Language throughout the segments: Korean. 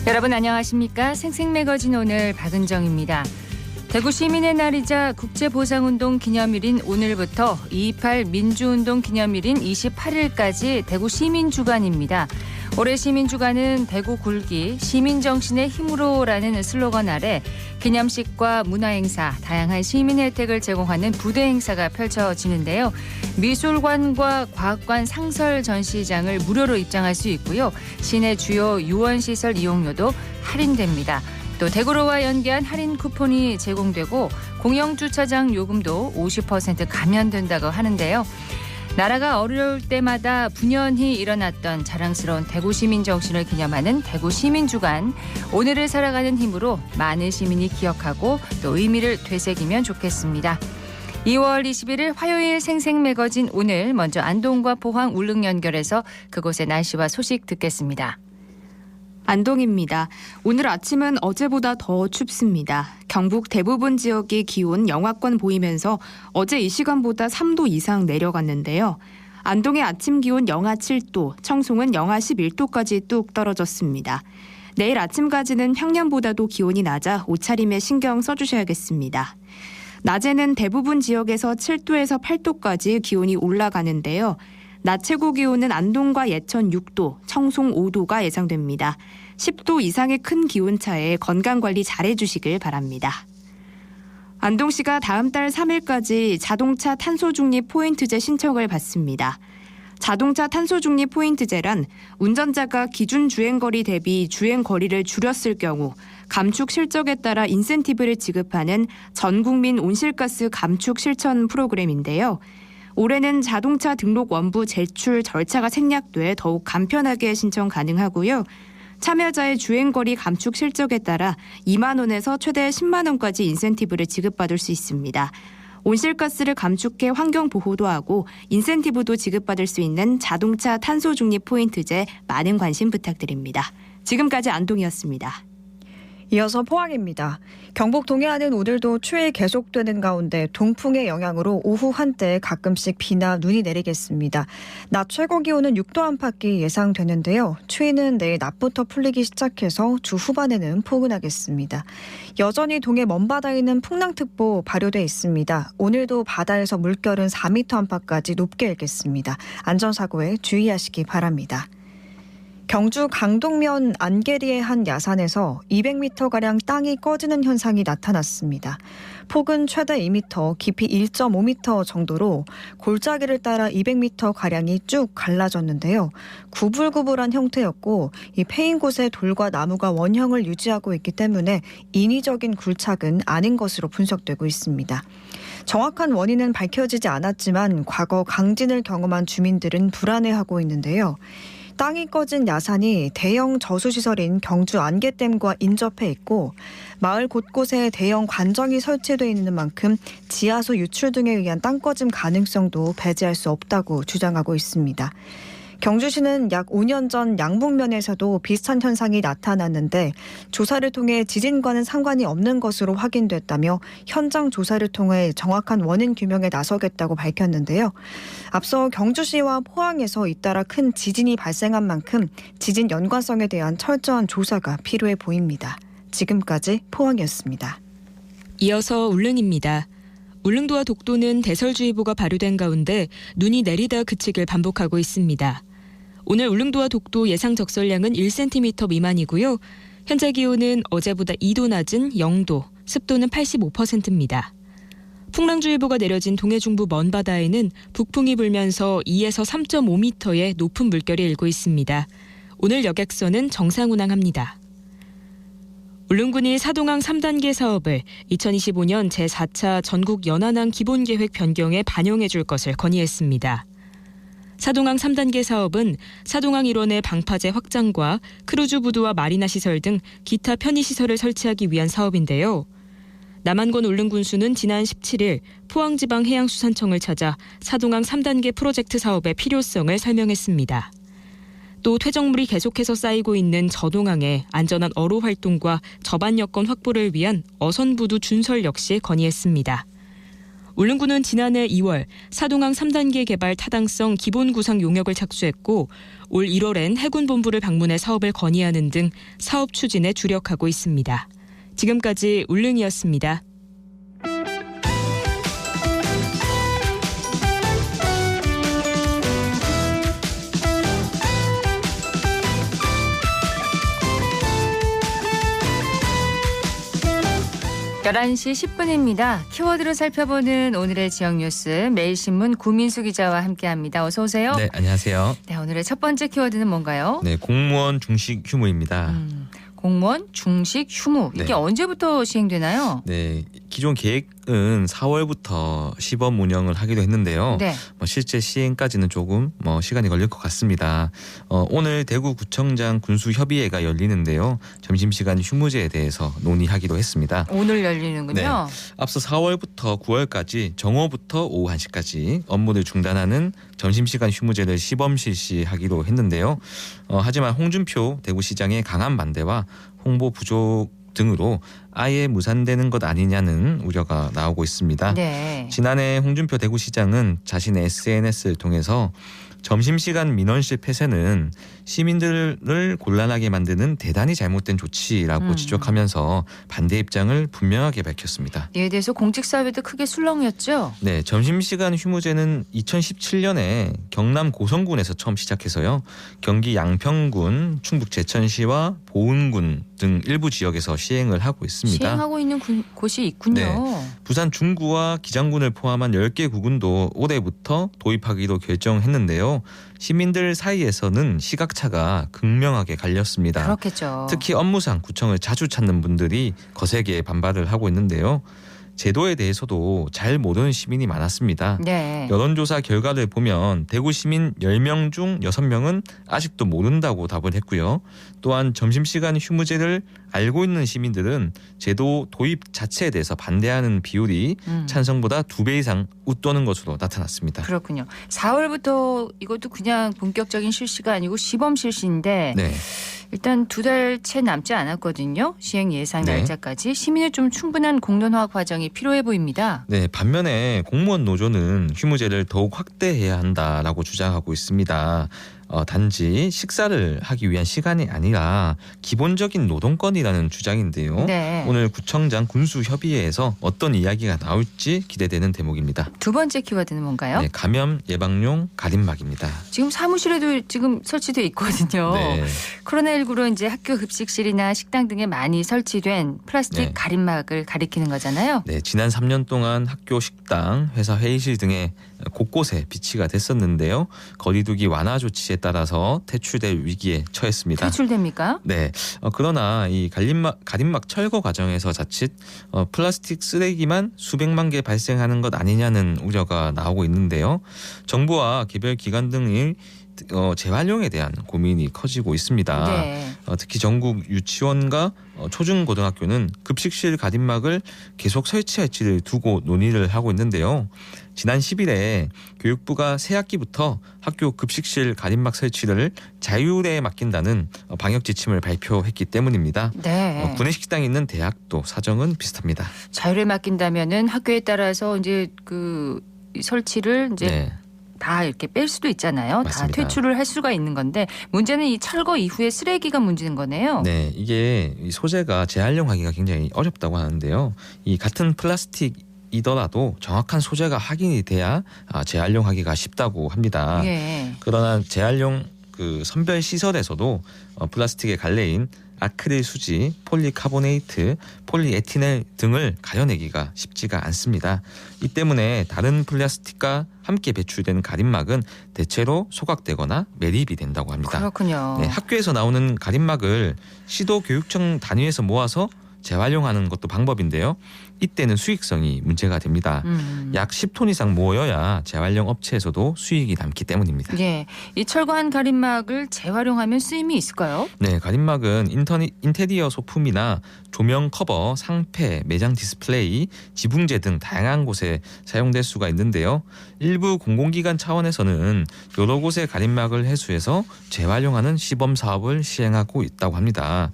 여러분 안녕하십니까? 생생매거진 오늘 박은정입니다. 대구 시민의 날이자 국제보상운동 기념일인 오늘부터 2.28 민주운동 기념일인 28일까지 대구 시민주간입니다. 올해 시민주간은 대구 굴기 시민정신의 힘으로라는 슬로건 아래 기념식과 문화행사, 다양한 시민 혜택을 제공하는 부대 행사가 펼쳐지는데요. 미술관과 과학관 상설 전시장을 무료로 입장할 수 있고요. 시내 주요 유원시설 이용료도 할인됩니다. 또 대구로와 연계한 할인 쿠폰이 제공되고 공영주차장 요금도 50% 감면된다고 하는데요. 나라가 어려울 때마다 분연히 일어났던 자랑스러운 대구 시민 정신을 기념하는 대구 시민주간. 오늘을 살아가는 힘으로 많은 시민이 기억하고 또 의미를 되새기면 좋겠습니다. 2월 21일 화요일 생생매거진 오늘 먼저 안동과 포항 울릉 연결해서 그곳의 날씨와 소식 듣겠습니다. 안동입니다. 오늘 아침은 어제보다 더 춥습니다. 경북 대부분 지역이 기온 영하권 보이면서 어제 이 시간보다 3도 이상 내려갔는데요. 안동의 아침 기온 영하 7도, 청송은 영하 11도까지 뚝 떨어졌습니다. 내일 아침까지는 평년보다도 기온이 낮아 옷차림에 신경 써주셔야겠습니다. 낮에는 대부분 지역에서 7도에서 8도까지 기온이 올라가는데요. 낮 최고 기온은 안동과 예천 6도, 청송 5도가 예상됩니다. 10도 이상의 큰 기온차에 건강관리 잘해주시길 바랍니다. 안동시가 다음 달 3일까지 자동차 탄소중립 포인트제 신청을 받습니다. 자동차 탄소중립 포인트제란 운전자가 기준 주행거리 대비 주행거리를 줄였을 경우 감축 실적에 따라 인센티브를 지급하는 전국민 온실가스 감축 실천 프로그램인데요. 올해는 자동차 등록 원부 제출 절차가 생략돼 더욱 간편하게 신청 가능하고요. 참여자의 주행거리 감축 실적에 따라 2만 원에서 최대 10만 원까지 인센티브를 지급받을 수 있습니다. 온실가스를 감축해 환경보호도 하고 인센티브도 지급받을 수 있는 자동차 탄소중립 포인트제 많은 관심 부탁드립니다. 지금까지 안동이었습니다. 이어서 포항입니다. 경북 동해안은 오늘도 추위 계속되는 가운데 동풍의 영향으로 오후 한때 가끔씩 비나 눈이 내리겠습니다. 낮 최고 기온은 6도 안팎이 예상되는데요. 추위는 내일 낮부터 풀리기 시작해서 주 후반에는 포근하겠습니다. 여전히 동해 먼바다에는 풍랑특보 발효돼 있습니다. 오늘도 바다에서 물결은 4m 안팎까지 높게 일겠습니다. 안전사고에 주의하시기 바랍니다. 경주 강동면 안개리의 한 야산에서 200m가량 땅이 꺼지는 현상이 나타났습니다. 폭은 최대 2m, 깊이 1.5m 정도로 골짜기를 따라 200m가량이 쭉 갈라졌는데요. 구불구불한 형태였고 이 패인 곳에 돌과 나무가 원형을 유지하고 있기 때문에 인위적인 굴착은 아닌 것으로 분석되고 있습니다. 정확한 원인은 밝혀지지 않았지만 과거 강진을 경험한 주민들은 불안해하고 있는데요. 땅이 꺼진 야산이 대형 저수시설인 경주 안개댐과 인접해 있고 마을 곳곳에 대형 관정이 설치되어 있는 만큼 지하수 유출 등에 의한 땅 꺼짐 가능성도 배제할 수 없다고 주장하고 있습니다. 경주시는 약 5년 전 양북면에서도 비슷한 현상이 나타났는데 조사를 통해 지진과는 상관이 없는 것으로 확인됐다며 현장 조사를 통해 정확한 원인 규명에 나서겠다고 밝혔는데요. 앞서 경주시와 포항에서 잇따라 큰 지진이 발생한 만큼 지진 연관성에 대한 철저한 조사가 필요해 보입니다. 지금까지 포항이었습니다. 이어서 울릉입니다. 울릉도와 독도는 대설주의보가 발효된 가운데 눈이 내리다 그치길 반복하고 있습니다. 오늘 울릉도와 독도 예상 적설량은 1cm 미만이고요. 현재 기온은 어제보다 2도 낮은 0도, 습도는 85%입니다. 풍랑주의보가 내려진 동해 중부 먼바다에는 북풍이 불면서 2에서 3.5m의 높은 물결이 일고 있습니다. 오늘 여객선은 정상 운항합니다. 울릉군이 사동항 3단계 사업을 2025년 제4차 전국 연안항 기본계획 변경에 반영해 줄 것을 건의했습니다. 사동항 3단계 사업은 사동항 일원의 방파제 확장과 크루즈 부두와 마리나 시설 등 기타 편의시설을 설치하기 위한 사업인데요. 남한권 울릉군수는 지난 17일 포항지방해양수산청을 찾아 사동항 3단계 프로젝트 사업의 필요성을 설명했습니다. 또 퇴적물이 계속해서 쌓이고 있는 저동항의 안전한 어로 활동과 저반 여건 확보를 위한 어선부두 준설 역시 건의했습니다. 울릉군은 지난해 2월 사동항 3단계 개발 타당성 기본 구상 용역을 착수했고 올 1월엔 해군본부를 방문해 사업을 건의하는 등 사업 추진에 주력하고 있습니다. 지금까지 울릉이었습니다. 열한 시 10분입니다. 키워드로 살펴보는 오늘의 지역 뉴스 매일신문 구민수 기자와 함께합니다. 어서 오세요. 네, 안녕하세요. 네, 오늘의 첫 번째 키워드는 뭔가요? 네, 공무원 중식 휴무입니다. 공무원 중식 휴무. 이게 네. 언제부터 시행되나요? 네, 기존 계획은 4월부터 시범 운영을 하기로 했는데요. 네. 실제 시행까지는 조금 시간이 걸릴 것 같습니다. 오늘 대구구청장 군수협의회가 열리는데요. 점심시간 휴무제에 대해서 논의하기로 했습니다. 오늘 열리는군요. 네. 앞서 4월부터 9월까지 정오부터 오후 1시까지 업무를 중단하는 점심시간 휴무제를 시범 실시하기로 했는데요. 하지만 홍준표 대구시장의 강한 반대와 홍보 부족 등으로 아예 무산되는 것 아니냐는 우려가 나오고 있습니다. 네. 지난해 홍준표 대구시장은 자신의 SNS를 통해서 점심시간 민원실 폐쇄는 시민들을 곤란하게 만드는 대단히 잘못된 조치라고 지적하면서 반대 입장을 분명하게 밝혔습니다. 이에 대해서 공직사회도 크게 술렁였죠? 네, 점심시간 휴무제는 2017년에 경남 고성군에서 처음 시작해서요. 경기 양평군, 충북 제천시와 보은군 등 일부 지역에서 시행을 하고 있습니다. 시행하고 있는 곳이 있군요. 네. 부산 중구와 기장군을 포함한 10개 구군도 올해부터 도입하기로 결정했는데요. 시민들 사이에서는 시각차가 극명하게 갈렸습니다. 그렇겠죠. 특히 업무상 구청을 자주 찾는 분들이 거세게 반발을 하고 있는데요. 제도에 대해서도 잘 모르는 시민이 많았습니다. 네. 여론조사 결과를 보면 대구 시민 10명 중 6명은 아직도 모른다고 답을 했고요. 또한 점심시간 휴무제를 알고 있는 시민들은 제도 도입 자체에 대해서 반대하는 비율이 찬성보다 2배 이상 웃도는 것으로 나타났습니다. 그렇군요. 4월부터 이것도 그냥 본격적인 실시가 아니고 시범 실시인데 네. 일단 2달 채 남지 않았거든요. 시행 예상 네. 날짜까지. 시민의 좀 충분한 공론화 과정이 필요해 보입니다. 네, 반면에 공무원 노조는 휴무제를 더욱 확대해야 한다라고 주장하고 있습니다. 단지 식사를 하기 위한 시간이 아니라 기본적인 노동권이라는 주장인데요. 네. 오늘 구청장 군수협의회에서 어떤 이야기가 나올지 기대되는 대목입니다. 두 번째 키워드는 뭔가요? 네, 감염 예방용 가림막입니다. 지금 사무실에도 지금 설치돼 있거든요. 네. 코로나19로 이제 학교 급식실이나 식당 등에 많이 설치된 플라스틱 네. 가림막을 가리키는 거잖아요. 네, 지난 3년 동안 학교 식당, 회사 회의실 등에 곳곳에 비치가 됐었는데요. 거리두기 완화 조치에 따라서 퇴출될 위기에 처했습니다. 퇴출됩니까? 네. 그러나 이 가림막 철거 과정에서 자칫 플라스틱 쓰레기만 수백만 개 발생하는 것 아니냐는 우려가 나오고 있는데요. 정부와 개별 기관 등이 재활용에 대한 고민이 커지고 있습니다. 네. 특히 전국 유치원과 초중고등학교는 급식실 가림막을 계속 설치할지를 두고 논의를 하고 있는데요. 지난 10일에 교육부가 새 학기부터 학교 급식실 가림막 설치를 자율에 맡긴다는 방역 지침을 발표했기 때문입니다. 네. 구내식당이 있는 대학도 사정은 비슷합니다. 자율에 맡긴다면은 학교에 따라서 이제 그 설치를 이제 네. 다 이렇게 뺄 수도 있잖아요. 맞습니다. 다 퇴출을 할 수가 있는 건데 문제는 이 철거 이후에 쓰레기가 문제인 거네요. 네, 이게 이 소재가 재활용하기가 굉장히 어렵다고 하는데요. 이 같은 플라스틱이더라도 정확한 소재가 확인이 돼야 재활용하기가 쉽다고 합니다. 예. 그러나 재활용 그 선별 시설에서도 플라스틱의 갈래인 아크릴 수지, 폴리카보네이트, 폴리에티넬 등을 가려내기가 쉽지가 않습니다. 이 때문에 다른 플라스틱과 함께 배출된 가림막은 대체로 소각되거나 매립이 된다고 합니다. 그렇군요. 네, 학교에서 나오는 가림막을 시도교육청 단위에서 모아서 재활용하는 것도 방법인데요. 이때는 수익성이 문제가 됩니다. 약 10톤 이상 모여야 재활용 업체에서도 수익이 남기 때문입니다. 예, 이 철거한 가림막을 재활용하면 쓰임이 있을까요? 네, 가림막은 인테리어 소품이나 조명 커버, 상패, 매장 디스플레이, 지붕재 등 다양한 곳에 사용될 수가 있는데요. 일부 공공기관 차원에서는 여러 곳의 가림막을 회수해서 재활용하는 시범 사업을 시행하고 있다고 합니다.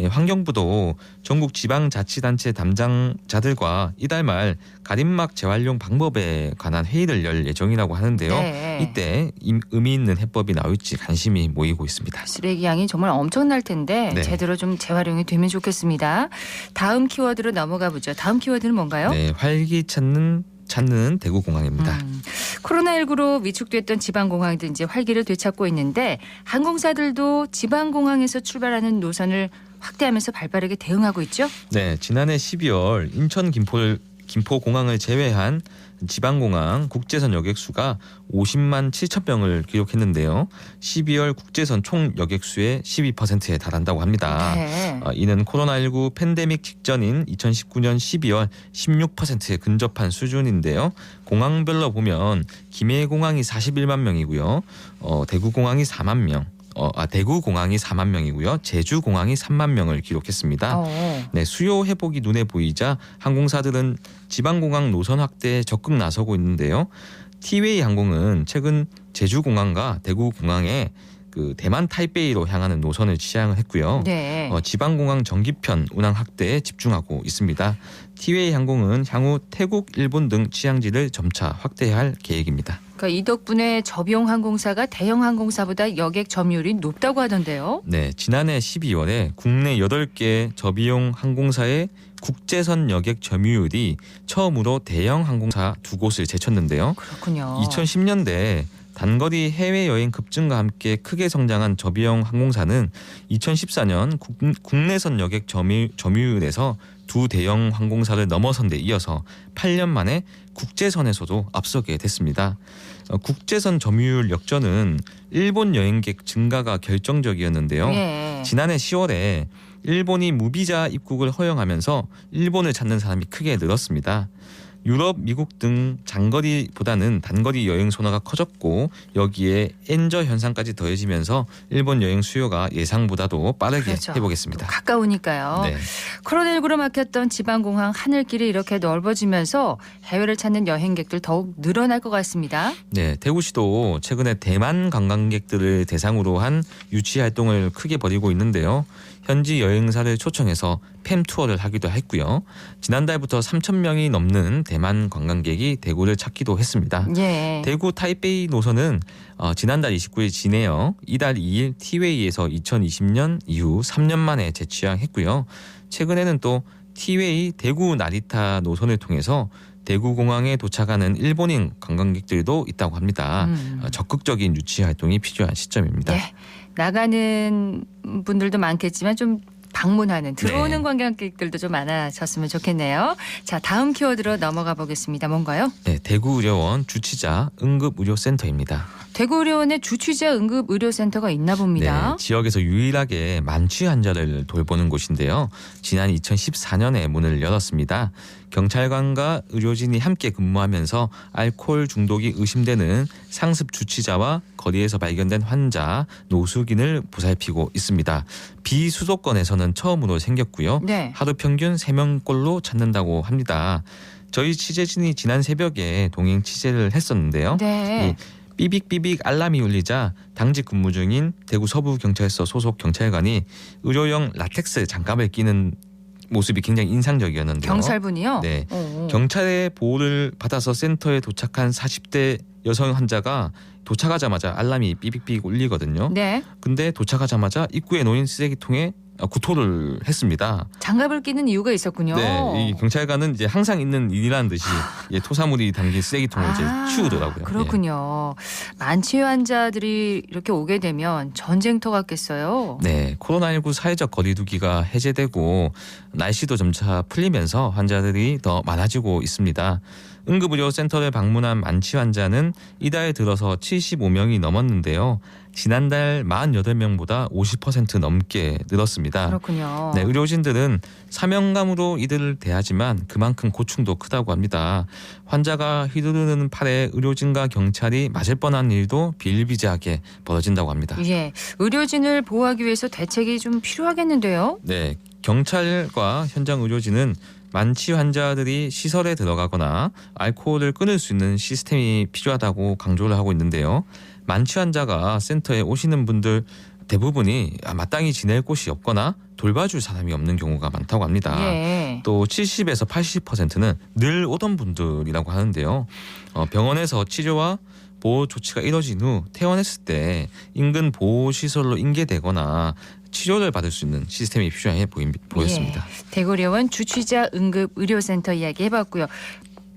환경부도 전국 지방자치단체 담당자들과 이달 말 가림막 재활용 방법에 관한 회의를 열 예정이라고 하는데요. 네. 이때 의미 있는 해법이 나올지 관심이 모이고 있습니다. 쓰레기 양이 정말 엄청날 텐데 네. 제대로 좀 재활용이 되면 좋겠습니다. 다음 키워드로 넘어가 보죠. 다음 키워드는 뭔가요? 네, 활기 찾는 대구공항입니다. 코로나19로 위축됐던 지방공항도 이제 활기를 되찾고 있는데 항공사들도 지방공항에서 출발하는 노선을 확대하면서 발빠르게 대응하고 있죠. 네, 지난해 12월 인천 김포공항을 제외한 지방공항 국제선 여객수가 50만 7천 명을 기록했는데요. 12월 국제선 총 여객수의 12%에 달한다고 합니다. 네. 이는 코로나19 팬데믹 직전인 2019년 12월 16%에 근접한 수준인데요. 공항별로 보면 김해공항이 41만 명이고요. 대구공항이 4만 명. 대구공항이 4만 명이고요. 제주공항이 3만 명을 기록했습니다. 네, 수요 회복이 눈에 보이자 항공사들은 지방공항 노선 확대에 적극 나서고 있는데요. 티웨이 항공은 최근 제주공항과 대구공항에 대만 타이베이로 향하는 노선을 시행을 했고요. 네. 지방공항 정기편 운항 확대에 집중하고 있습니다. 티웨이 항공은 향후 태국, 일본 등 취향지를 점차 확대할 계획입니다. 그러니까 이 덕분에 저비용 항공사가 대형 항공사보다 여객 점유율이 높다고 하던데요. 네, 지난해 12월에 국내 8개 저비용 항공사의 국제선 여객 점유율이 처음으로 대형 항공사 2곳을 제쳤는데요. 그렇군요. 2010년대 단거리 해외여행 급증과 함께 크게 성장한 저비용 항공사는 2014년 국내선 여객 점유율에서 두 대형 항공사를 넘어선 데 이어서 8년 만에 국제선에서도 앞서게 됐습니다. 국제선 점유율 역전은 일본 여행객 증가가 결정적이었는데요. 예. 지난해 10월에 일본이 무비자 입국을 허용하면서 일본을 찾는 사람이 크게 늘었습니다. 유럽, 미국 등 장거리보다는 단거리 여행 선호가 커졌고 여기에 엔저 현상까지 더해지면서 일본 여행 수요가 예상보다도 빠르게 그렇죠. 회복했습니다. 또 가까우니까요. 네. 코로나19로 막혔던 지방공항 하늘길이 이렇게 넓어지면서 해외를 찾는 여행객들 더욱 늘어날 것 같습니다. 네, 대구시도 최근에 대만 관광객들을 대상으로 한 유치 활동을 크게 벌이고 있는데요. 현지 여행사를 초청해서 팸 투어를 하기도 했고요. 지난달부터 3천 명이 넘는 대만 관광객이 대구를 찾기도 했습니다. 예. 대구 타이베이 노선은 지난달 29일 지내어 이달 2일 티웨이에서 2020년 이후 3년 만에 재취항했고요. 최근에는 또 티웨이 대구 나리타 노선을 통해서 대구공항에 도착하는 일본인 관광객들도 있다고 합니다. 적극적인 유치 활동이 필요한 시점입니다. 네. 나가는 분들도 많겠지만 좀 방문하는 들어오는 네. 관광객들도 좀 많아졌으면 좋겠네요. 자, 다음 키워드로 넘어가 보겠습니다. 뭔가요? 네, 대구의료원 주치자 응급의료센터입니다. 대구의료원에 주취자 응급의료센터가 있나 봅니다. 네, 지역에서 유일하게 만취 환자를 돌보는 곳인데요. 지난 2014년에 문을 열었습니다. 경찰관과 의료진이 함께 근무하면서 알코올 중독이 의심되는 상습 주치자와 거리에서 발견된 환자, 노숙인을 보살피고 있습니다. 비수도권에서는 처음으로 생겼고요. 네. 하루 평균 3명꼴로 찾는다고 합니다. 저희 취재진이 지난 새벽에 동행 취재를 했었는데요. 네. 삐빅삐빅 알람이 울리자 당직 근무 중인 대구 서부경찰서 소속 경찰관이 의료용 라텍스 장갑을 끼는 모습이 굉장히 인상적이었는데요. 경찰분이요? 네. 오. 경찰의 보호를 받아서 센터에 도착한 40대 여성 환자가 도착하자마자 알람이 삐빅삐빅 울리거든요. 네. 근데 도착하자마자 입구에 놓인 쓰레기통에 구토를 했습니다. 장갑을 끼는 이유가 있었군요. 네, 이 경찰관은 이제 항상 있는 일이라는 듯이 토사물이 담긴 쓰레기통을 이제 치우더라고요. 그렇군요. 만취 환자들이 이렇게 오게 되면 전쟁터 같겠어요. 네, 코로나19 사회적 거리두기가 해제되고 날씨도 점차 풀리면서 환자들이 더 많아지고 있습니다. 응급의료센터를 방문한 만취 환자는 이달 들어서 75명이 넘었는데요. 지난달 48명보다 50% 넘게 늘었습니다. 그렇군요. 네, 의료진들은 사명감으로 이들을 대하지만 그만큼 고충도 크다고 합니다. 환자가 휘두르는 팔에 의료진과 경찰이 맞을 뻔한 일도 비일비재하게 벌어진다고 합니다. 예, 의료진을 보호하기 위해서 대책이 좀 필요하겠는데요. 네, 경찰과 현장 의료진은 만취 환자들이 시설에 들어가거나 알코올을 끊을 수 있는 시스템이 필요하다고 강조를 하고 있는데요. 만취 환자가 센터에 오시는 분들 대부분이 마땅히 지낼 곳이 없거나 돌봐줄 사람이 없는 경우가 많다고 합니다. 예. 또 70에서 80%는 늘 오던 분들이라고 하는데요. 병원에서 치료와 보호 조치가 이뤄진 후 퇴원했을 때 인근 보호시설로 인계되거나 치료를 받을 수 있는 시스템이 필요해 보였습니다. 예. 대구려원 주취자 응급의료센터 이야기 해봤고요.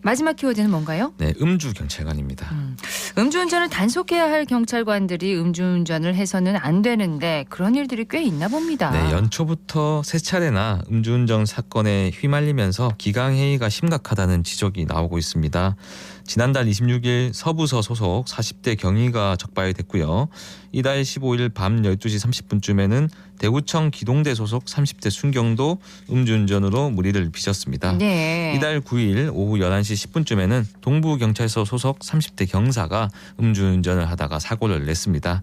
마지막 키워드는 뭔가요? 네, 음주경찰관입니다. 음주운전을 단속해야 할 경찰관들이 음주운전을 해서는 안 되는데 그런 일들이 꽤 있나 봅니다. 네, 연초부터 세 차례나 음주운전 사건에 휘말리면서 기강해이가 심각하다는 지적이 나오고 있습니다. 지난달 26일 서부서 소속 40대 경위가 적발됐고요. 이달 15일 밤 12시 30분쯤에는 대구청 기동대 소속 30대 순경도 음주운전으로 무리를 빚었습니다. 네. 이달 9일 오후 11시 10분쯤에는 동부경찰서 소속 30대 경사가 음주운전을 하다가 사고를 냈습니다.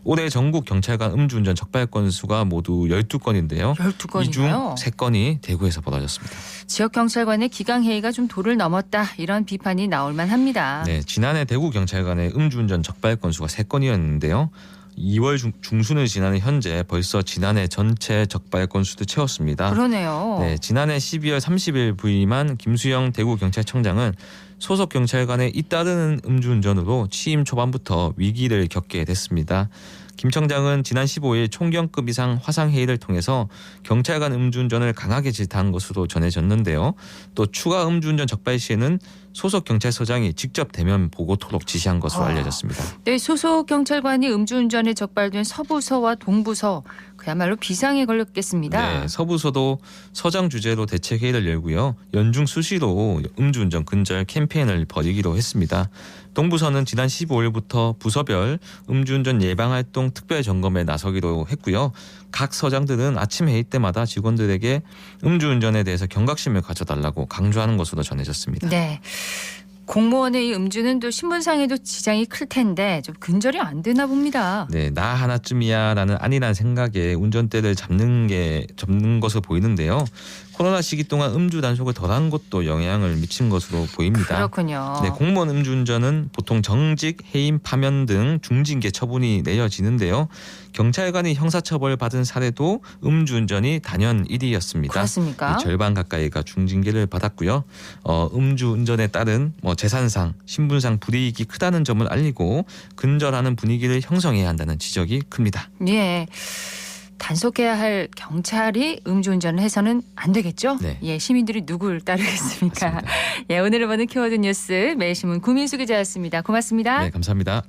올해 전국 경찰관 음주운전 적발 건수가 모두 12건인데요. 12건인가요? 이 중 3건이 대구에서 벌어졌습니다. 지역 경찰관의 기강회의가 좀 도를 넘었다 이런 비판이 나올 만합니다. 네, 지난해 대구 경찰관의 음주운전 적발 건수가 3건이었는데요. 2월 중순을 지나는 현재 벌써 지난해 전체 적발 건수도 채웠습니다. 그러네요. 네, 지난해 12월 30일 부임한 김수영 대구경찰청장은 소속 경찰관의 잇따르는 음주운전으로 취임 초반부터 위기를 겪게 됐습니다. 김 청장은 지난 15일 총경급 이상 화상회의를 통해서 경찰관 음주운전을 강하게 질타한 것으로 전해졌는데요. 또 추가 음주운전 적발 시에는 소속 경찰서장이 직접 대면 보고토록 지시한 것으로 알려졌습니다. 네, 소속 경찰관이 음주운전에 적발된 서부서와 동부서 그야말로 비상에 걸렸겠습니다. 네, 서부서도 서장 주재로 대책회의를 열고요. 연중 수시로 음주운전 근절 캠페인을 벌이기로 했습니다. 동부서는 지난 15일부터 부서별 음주운전 예방활동 특별 점검에 나서기로 했고요. 각 서장들은 아침 회의 때마다 직원들에게 음주운전에 대해서 경각심을 가져달라고 강조하는 것으로 전해졌습니다. 네. 공무원의 이 음주는 또 신분상에도 지장이 클 텐데 좀 근절이 안 되나 봅니다. 네, 나 하나쯤이야라는 안일한 생각에 운전대를 잡는 것으로 보이는데요. 코로나 시기 동안 음주 단속을 덜한 것도 영향을 미친 것으로 보입니다. 그렇군요. 네, 공무원 음주운전은 보통 정직, 해임, 파면 등 중징계 처분이 내려지는데요. 경찰관이 형사처벌 받은 사례도 음주운전이 단연 1위였습니다. 그렇습니까? 절반 가까이가 중징계를 받았고요. 음주운전에 따른 재산상, 신분상 불이익이 크다는 점을 알리고 근절하는 분위기를 형성해야 한다는 지적이 큽니다. 예. 단속해야 할 경찰이 음주운전을 해서는 안 되겠죠? 네. 예, 시민들이 누굴 따르겠습니까? 맞습니다. 예, 오늘을 보는 키워드 뉴스 매일신문 구민수 기자였습니다. 고맙습니다. 네, 감사합니다.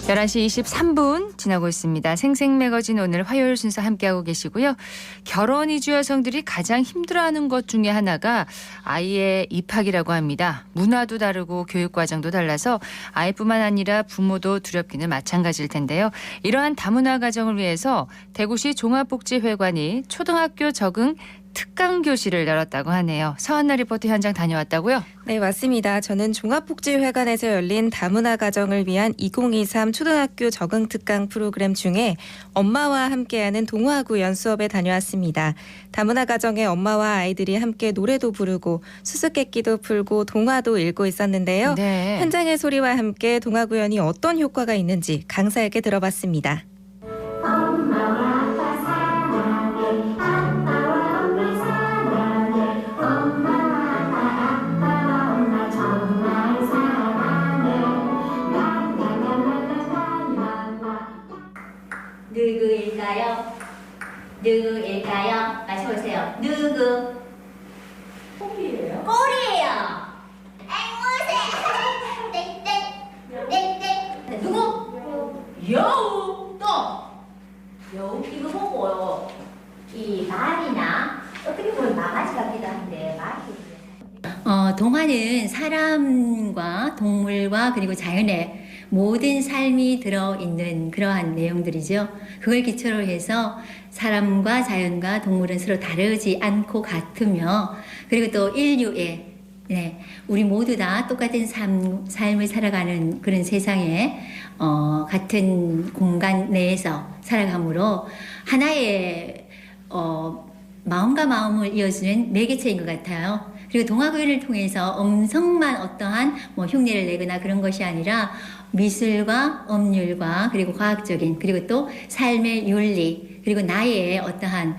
(11시 23분) 지나고 있습니다. 생생매거진 오늘 화요일 순서 함께하고 계시고요. 결혼 이주 여성들이 가장 힘들어하는 것 중에 하나가 아이의 입학이라고 합니다. 문화도 다르고 교육과정도 달라서 아이뿐만 아니라 부모도 두렵기는 마찬가지일 텐데요. 이러한 다문화 가정을 위해서 대구시 종합복지회관이 초등학교 적응 특강 교실을 열었다고 하네요. 서한나 리포터 현장 다녀왔다고요? 네, 맞습니다. 저는 종합복지회관에서 열린 다문화 가정을 위한 2023 초등학교 적응 특강 프로그램 중에 엄마와 함께하는 동화구연 수업에 다녀왔습니다. 다문화 가정의 엄마와 아이들이 함께 노래도 부르고 수수께끼도 풀고 동화도 읽고 있었는데요. 네. 현장의 소리와 함께 동화구연이 어떤 효과가 있는지 강사에게 들어봤습니다. 누구일까요? 누구일까요? 맞춰보세요. 누구? 꼬리예요? 꼬리예요. 앵무새. 땡땡. 누구? 여우. 또 여우. 이거 보고 이 말이나 어떻게 보면 망아지 같기도 한데 말이. 동화는 사람과 동물과 그리고 자연의 모든 삶이 들어있는 그러한 내용들이죠. 그걸 기초로 해서 사람과 자연과 동물은 서로 다르지 않고 같으며 그리고 또 인류의 우리 모두 다 똑같은 삶을 살아가는 그런 세상에 같은 공간 내에서 살아가므로 하나의 마음과 마음을 이어주는 매개체인 것 같아요. 그리고 동화구연을 통해서 엄성만 어떠한 흉내를 내거나 그런 것이 아니라 미술과 법률과 그리고 과학적인 그리고 또 삶의 윤리 그리고 나의 어떠한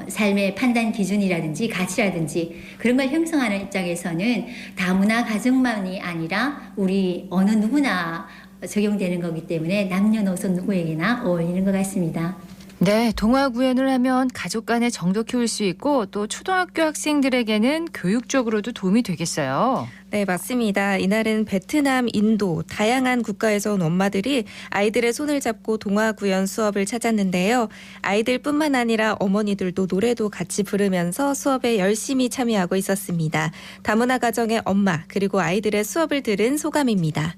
삶의 판단 기준이라든지 가치라든지 그런 걸 형성하는 입장에서는 다문화 가정만이 아니라 우리 어느 누구나 적용되는 거기 때문에 남녀노소 누구에게나 어울리는 것 같습니다. 네, 동화 구연을 하면 가족 간의 정도 키울 수 있고 또 초등학교 학생들에게는 교육적으로도 도움이 되겠어요. 네, 맞습니다. 이날은 베트남, 인도 다양한 국가에서 온 엄마들이 아이들의 손을 잡고 동화 구연 수업을 찾았는데요. 아이들뿐만 아니라 어머니들도 노래도 같이 부르면서 수업에 열심히 참여하고 있었습니다. 다문화 가정의 엄마 그리고 아이들의 수업을 들은 소감입니다.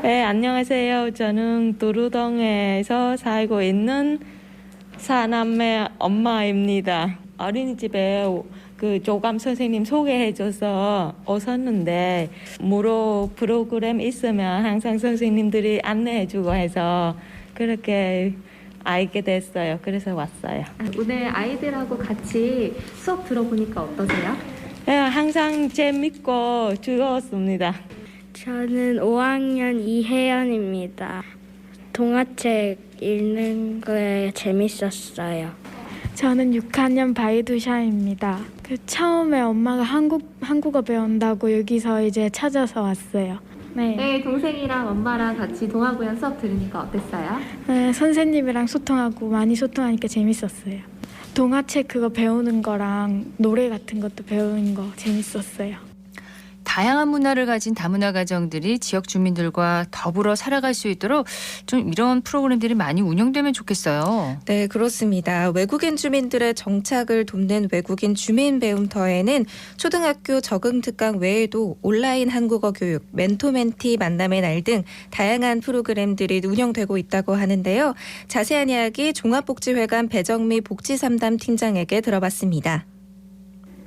네, 안녕하세요. 저는 도루동에서 살고 있는 사남매 엄마입니다. 어린이집에 그 조감 선생님 소개해줘서 오셨는데 무료 프로그램 있으면 항상 선생님들이 안내해주고 해서 그렇게 알게 됐어요. 그래서 왔어요. 오늘 아이들하고 같이 수업 들어보니까 어떠세요? 네, 항상 재밌고 즐거웠습니다. 저는 5학년 이혜연입니다. 동화책 읽는 게 재밌었어요. 저는 6학년 바이두샤입니다. 처음에 엄마가 한국어 배운다고 여기서 이제 찾아서 왔어요. 네, 동생이랑 엄마랑 같이 동화구연 수업 들으니까 어땠어요? 네, 선생님이랑 소통하고 많이 소통하니까 재밌었어요. 동화책 그거 배우는 거랑 노래 같은 것도 배우는 거 재밌었어요. 다양한 문화를 가진 다문화 가정들이 지역 주민들과 더불어 살아갈 수 있도록 좀 이런 프로그램들이 많이 운영되면 좋겠어요. 네, 그렇습니다. 외국인 주민들의 정착을 돕는 외국인 주민 배움터에는 초등학교 적응 특강 외에도 온라인 한국어 교육, 멘토멘티 만남의 날 등 다양한 프로그램들이 운영되고 있다고 하는데요. 자세한 이야기 종합복지회관 배정미 복지상담 팀장에게 들어봤습니다.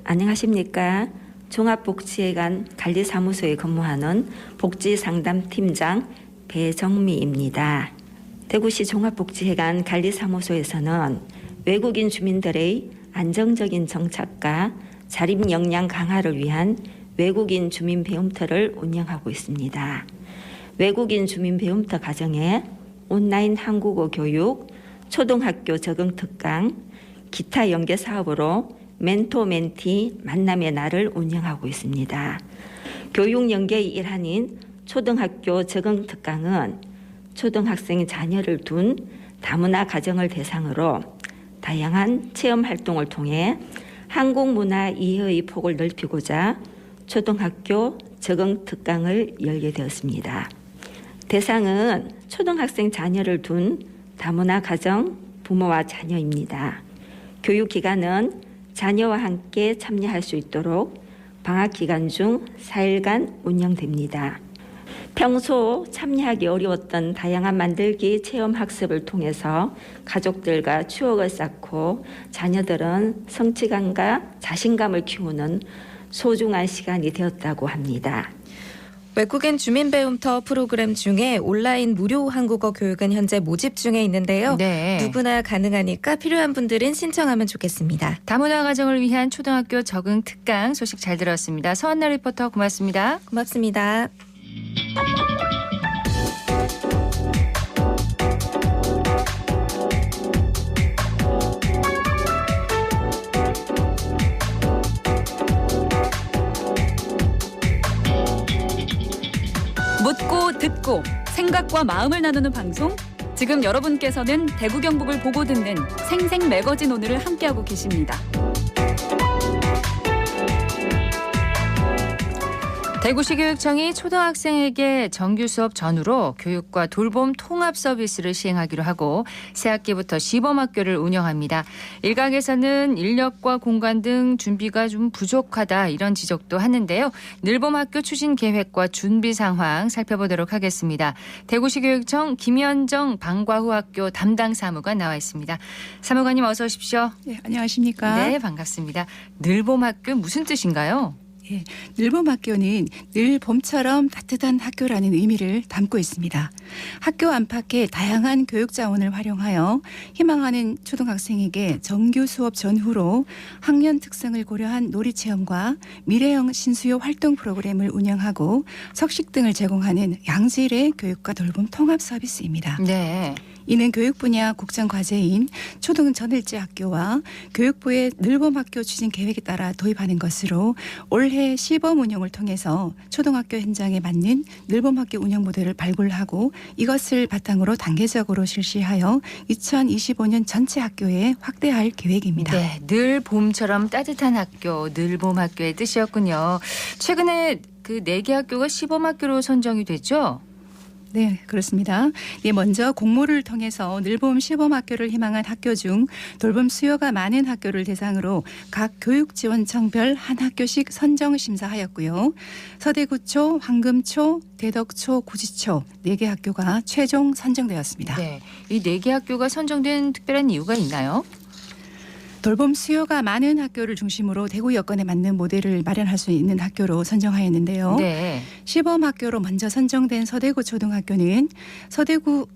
안녕하십니까. 종합복지회관 관리사무소에 근무하는 복지상담팀장 배정미입니다. 대구시 종합복지회관 관리사무소에서는 외국인 주민들의 안정적인 정착과 자립 역량 강화를 위한 외국인 주민 배움터를 운영하고 있습니다. 외국인 주민 배움터 과정에 온라인 한국어 교육, 초등학교 적응 특강, 기타 연계 사업으로 멘토 멘티 만남의 날을 운영하고 있습니다. 교육 연계의 일환인 초등학교 적응 특강은 초등학생 자녀를 둔 다문화 가정을 대상으로 다양한 체험 활동을 통해 한국 문화 이해의 폭을 넓히고자 초등학교 적응 특강을 열게 되었습니다. 대상은 초등학생 자녀를 둔 다문화 가정 부모와 자녀입니다. 교육 기간은 자녀와 함께 참여할 수 있도록 방학 기간 중 4일간 운영됩니다. 평소 참여하기 어려웠던 다양한 만들기 체험 학습을 통해서 가족들과 추억을 쌓고 자녀들은 성취감과 자신감을 키우는 소중한 시간이 되었다고 합니다. 외국인 주민 배움터 프로그램 중에 온라인 무료 한국어 교육은 현재 모집 중에 있는데요. 네. 누구나 가능하니까 필요한 분들은 신청하면 좋겠습니다. 다문화 가정을 위한 초등학교 적응 특강 소식 잘 들었습니다. 서한나 리포터 고맙습니다. 고맙습니다. 묻고 듣고 생각과 마음을 나누는 방송. 지금 여러분께서는 대구 경북을 보고 듣는 생생 매거진 오늘을 함께하고 계십니다. 대구시 교육청이 초등학생에게 정규 수업 전후로 교육과 돌봄 통합 서비스를 시행하기로 하고 새 학기부터 시범학교를 운영합니다. 일각에서는 인력과 공간 등 준비가 좀 부족하다 이런 지적도 하는데요. 늘봄학교 추진 계획과 준비 상황 살펴보도록 하겠습니다. 대구시 교육청 김현정 방과후학교 담당 사무관 나와 있습니다. 사무관님 어서 오십시오. 네, 안녕하십니까? 네, 반갑습니다. 늘봄학교 무슨 뜻인가요? 예, 늘봄학교는 늘 봄처럼 따뜻한 학교라는 의미를 담고 있습니다. 학교 안팎의 다양한 교육 자원을 활용하여 희망하는 초등학생에게 정규 수업 전후로 학년 특성을 고려한 놀이체험과 미래형 신수요 활동 프로그램을 운영하고 석식 등을 제공하는 양질의 교육과 돌봄 통합 서비스입니다. 네. 이는 교육 분야 국정 과제인 초등 전일제 학교와 교육부의 늘봄학교 추진 계획에 따라 도입하는 것으로 올해 시범 운영을 통해서 초등학교 현장에 맞는 늘봄학교 운영 모델을 발굴하고 이것을 바탕으로 단계적으로 실시하여 2025년 전체 학교에 확대할 계획입니다. 네, 늘 봄처럼 따뜻한 학교, 늘봄학교의 뜻이었군요. 최근에 그 4개 학교가 시범학교로 선정이 됐죠? 네, 그렇습니다. 예, 먼저 공모를 통해서 늘봄 시범학교를 희망한 학교 중 돌봄 수요가 많은 학교를 대상으로 각 교육지원청별 한 학교씩 선정 심사하였고요. 서대구초, 황금초, 대덕초, 구지초 4개 학교가 최종 선정되었습니다. 네, 이 4개 학교가 선정된 특별한 이유가 있나요? 돌봄 수요가 많은 학교를 중심으로 대구 여건에 맞는 모델을 마련할 수 있는 학교로 선정하였는데요. 네. 시범 학교로 먼저 선정된 서대구 초등학교는 서대구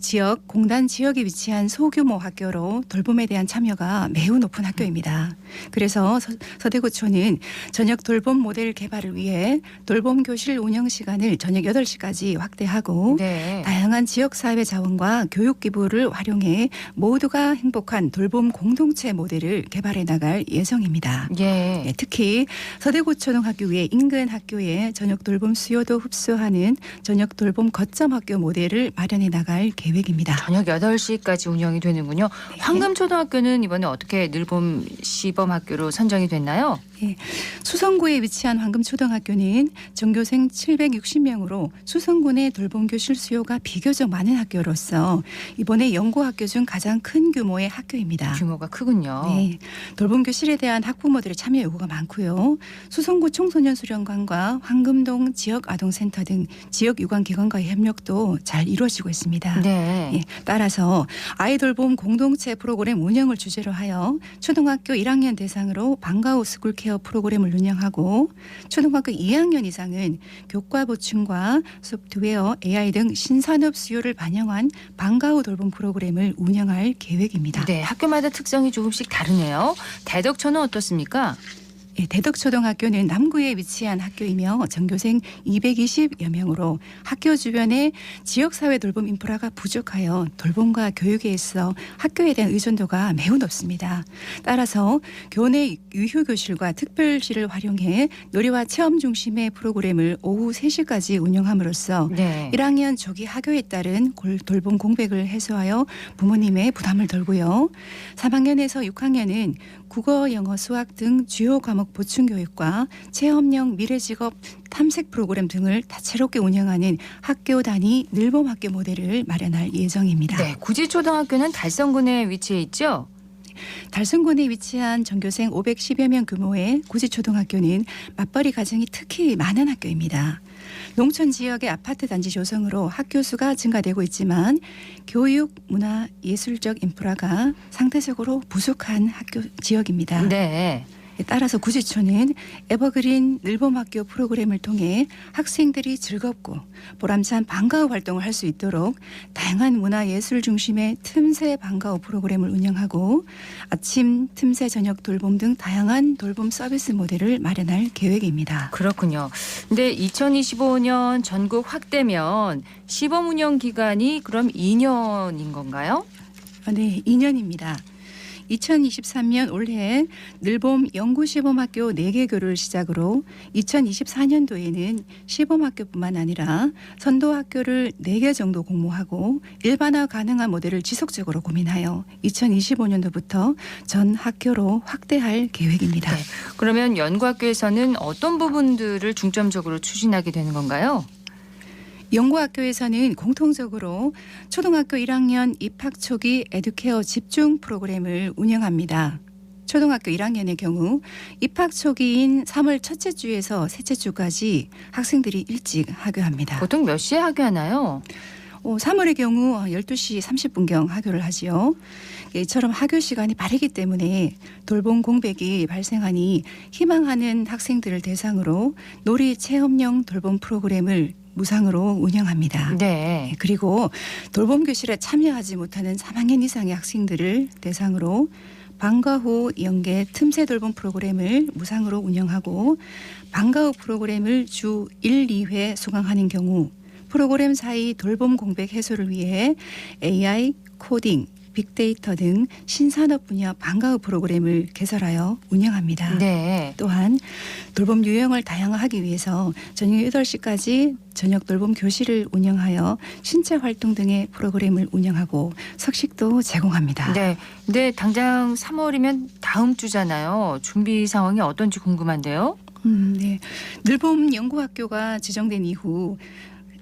지역, 공단 지역에 위치한 소규모 학교로 돌봄에 대한 참여가 매우 높은 학교입니다. 그래서 서대구초는 저녁 돌봄 모델 개발을 위해 돌봄 교실 운영 시간을 저녁 8시까지 확대하고 네. 다양한 지역사회 자원과 교육 기부를 활용해 모두가 행복한 돌봄 공동체 모델을 개발해 나갈 예정입니다. 예. 네, 특히 서대구초등학교 외 인근 학교에 저녁 돌봄 수요도 흡수하는 저녁 돌봄 거점 학교 모델을 마련해 나갈 계획입니다. 저녁 8시까지 운영이 되는군요. 네. 황금초등학교는 이번에 어떻게 늘봄 시범학교로 선정이 됐나요? 예, 수성구에 위치한 황금초등학교는 전교생 760명으로 수성군의 돌봄교실 수요가 비교적 많은 학교로서 이번에 연구학교 중 가장 큰 규모의 학교입니다. 규모가 크군요. 네, 돌봄교실에 대한 학부모들의 참여 요구가 많고요. 수성구 청소년 수련관과 황금동 지역아동센터 등 지역 유관기관과의 협력도 잘 이루어지고 있습니다. 네. 예, 따라서 아이돌봄 공동체 프로그램 운영을 주제로 하여 초등학교 1학년 대상으로 방과후 스쿨케어 프로그램을 운영하고 초등학교 2학년 이상은 교과 보충과 소프트웨어, AI 등 신산업 수요를 반영한 방과후 돌봄 프로그램을 운영할 계획입니다. 네, 학교마다 특성이 조금씩 다르네요. 대덕초는 어떻습니까? 예, 대덕초등학교는 남구에 위치한 학교이며 전교생 220여 명으로 학교 주변에 지역사회 돌봄 인프라가 부족하여 돌봄과 교육에 있어 학교에 대한 의존도가 매우 높습니다. 따라서 교내 유휴교실과 특별실을 활용해 놀이와 체험 중심의 프로그램을 오후 3시까지 운영함으로써 네. 1학년 조기 학교에 따른 돌봄 공백을 해소하여 부모님의 부담을 덜고요. 3학년에서 6학년은 국어, 영어, 수학 등 주요 과목 보충 교육과 체험형 미래직업 탐색 프로그램 등을 다채롭게 운영하는 학교 단위 늘봄학교 모델을 마련할 예정입니다. 네, 구지초등학교는 달성군에 위치해 있죠? 달성군에 위치한 전교생 510여 명 규모의 구지초등학교는 맞벌이 가정이 특히 많은 학교입니다. 농촌 지역의 아파트 단지 조성으로 학교 수가 증가되고 있지만 교육, 문화, 예술적 인프라가 상대적으로 부족한 학교 지역입니다. 네. 따라서 구지초는 에버그린 늘봄학교 프로그램을 통해 학생들이 즐겁고 보람찬 방과후 활동을 할 수 있도록 다양한 문화예술 중심의 틈새 방과후 프로그램을 운영하고 아침, 틈새 저녁 돌봄 등 다양한 돌봄 서비스 모델을 마련할 계획입니다. 그렇군요. 근데 2025년 전국 확대면 시범 운영 기간이 그럼 2년인 건가요? 네, 2년입니다. 2023년 올해 늘봄 연구시범학교 4개 교를 시작으로 2024년도에는 시범학교뿐만 아니라 선도학교를 4개 정도 공모하고 일반화 가능한 모델을 지속적으로 고민하여 2025년도부터 전 학교로 확대할 계획입니다. 네. 그러면 연구학교에서는 어떤 부분들을 중점적으로 추진하게 되는 건가요? 연구학교에서는 공통적으로 초등학교 1학년 입학 초기 에듀케어 집중 프로그램을 운영합니다. 초등학교 1학년의 경우 입학 초기인 3월 첫째 주에서 셋째 주까지 학생들이 일찍 하교합니다. 보통 몇 시에 하교하나요? 3월의 경우 12시 30분경 하교를 하지요. 이처럼 하교 시간이 빠르기 때문에 돌봄 공백이 발생하니 희망하는 학생들을 대상으로 놀이 체험형 돌봄 프로그램을 무상으로 운영합니다. 네. 그리고 돌봄 교실에 참여하지 못하는 3학년 이상의 학생들을 대상으로 방과 후 연계 틈새 돌봄 프로그램을 무상으로 운영하고 방과 후 프로그램을 주 1, 2회 수강하는 경우 프로그램 사이 돌봄 공백 해소를 위해 AI, 코딩, 빅데이터 등 신산업 분야 방과 후 프로그램을 개설하여 운영합니다. 네. 또한 돌봄 유형을 다양화하기 위해서 저녁 8시까지 저녁 돌봄 교실을 운영하여 신체 활동 등의 프로그램을 운영하고 석식도 제공합니다. 네. 근데 당장 3월이면 다음 주잖아요. 준비 상황이 어떤지 궁금한데요. 네. 늘봄 연구학교가 지정된 이후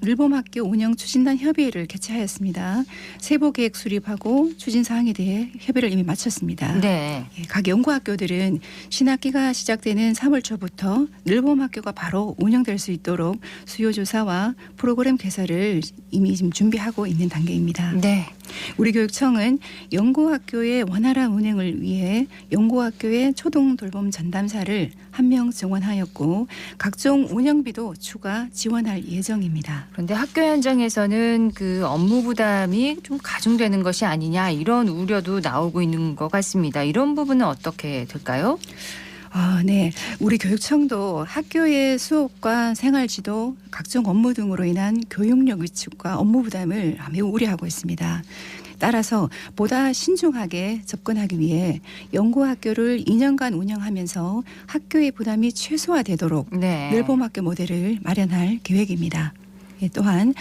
늘봄학교 운영 추진단 협의회를 개최하였습니다. 세부 계획 수립하고 추진 사항에 대해 협의를 이미 마쳤습니다. 네. 각 연구학교들은 신학기가 시작되는 3월 초부터 늘봄학교가 바로 운영될 수 있도록 수요조사와 프로그램 개설을 이미 지금 준비하고 있는 단계입니다. 네. 우리 교육청은 연구학교의 원활한 운영을 위해 연구학교의 초등 돌봄 전담사를 1명 정원하였고 각종 운영비도 추가 지원할 예정입니다. 그런데 학교 현장에서는 그 업무 부담이 좀 가중되는 것이 아니냐 이런 우려도 나오고 있는 것 같습니다. 이런 부분은 어떻게 될까요? 네. 우리 교육청도 학교의 수업과 생활지도, 각종 업무 등으로 인한 교육력 위축과 업무 부담을 매우 우려하고 있습니다. 따라서 보다 신중하게 접근하기 위해 연구학교를 2년간 운영하면서 학교의 부담이 최소화되도록 늘봄학교 모델을 마련할 계획입니다. 또한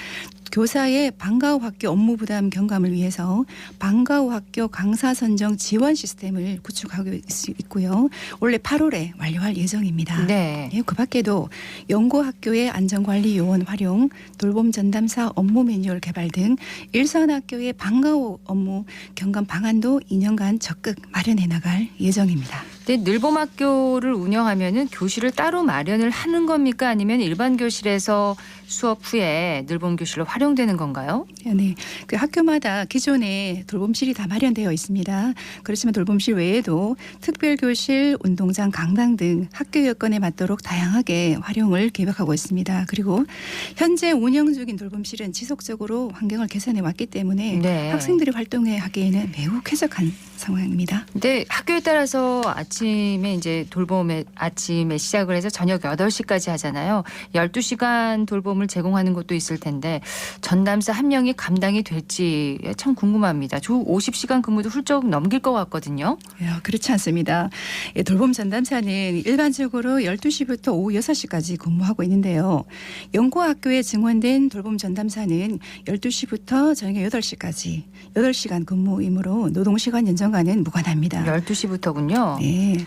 교사의 방과 후 학교 업무 부담 경감을 위해서 방과 후 학교 강사 선정 지원 시스템을 구축하고 있고요. 올해 8월에 완료할 예정입니다. 네. 그 밖에도 연구학교의 안전관리 요원 활용, 돌봄 전담사 업무 매뉴얼 개발 등 일선학교의 방과 후 업무 경감 방안도 2년간 적극 마련해 나갈 예정입니다. 근데 늘봄학교를 운영하면은 교실을 따로 마련을 하는 겁니까? 아니면 일반 교실에서 수업 후에 늘봄 교실로 활용되는 건가요? 네, 그 학교마다 기존에 돌봄실이 다 마련되어 있습니다. 그렇지만 돌봄실 외에도 특별교실, 운동장, 강당 등 학교 여건에 맞도록 다양하게 활용을 계획하고 있습니다. 그리고 현재 운영 중인 돌봄실은 지속적으로 환경을 개선해 왔기 때문에 학생들이 활동해 하기에는 매우 쾌적한 상황입니다. 근데 학교에 따라서 아침에 이제 돌봄에 아침에 시작을 해서 저녁 8시까지 하잖아요. 12시간 돌봄을 제공하는 곳도 있을 텐데 전담사 1명이 감당이 될지 참 궁금합니다. 주 50시간 근무도 훌쩍 넘길 것 같거든요. 그렇지 않습니다. 돌봄 전담사는 일반적으로 12시부터 오후 6시까지 근무하고 있는데요. 연구학교에 증원된 돌봄 전담사는 12시부터 저녁 8시까지 8시간 근무이므로 노동시간 연장과는 무관합니다. 12시부터군요. 네.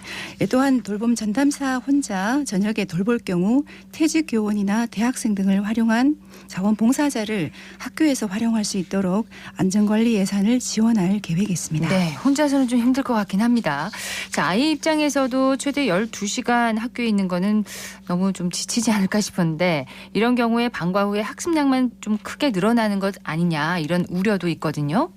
또한 돌봄 전담사 혼자 저녁에 돌볼 경우 퇴직 교원이나 대학생 등을 활용한 자원봉사자를 학교에서 활용할 수 있도록 안전관리 예산을 지원할 계획이 있습니다. 네, 혼자서는 좀 힘들 것 같긴 합니다. 자, 아이 입장에서도 최대 12시간 학교에 있는 거는 너무 좀 지치지 않을까 싶은데 이런 경우에 방과 후에 학습량만 좀 크게 늘어나는 것 아니냐 이런 우려도 있거든요.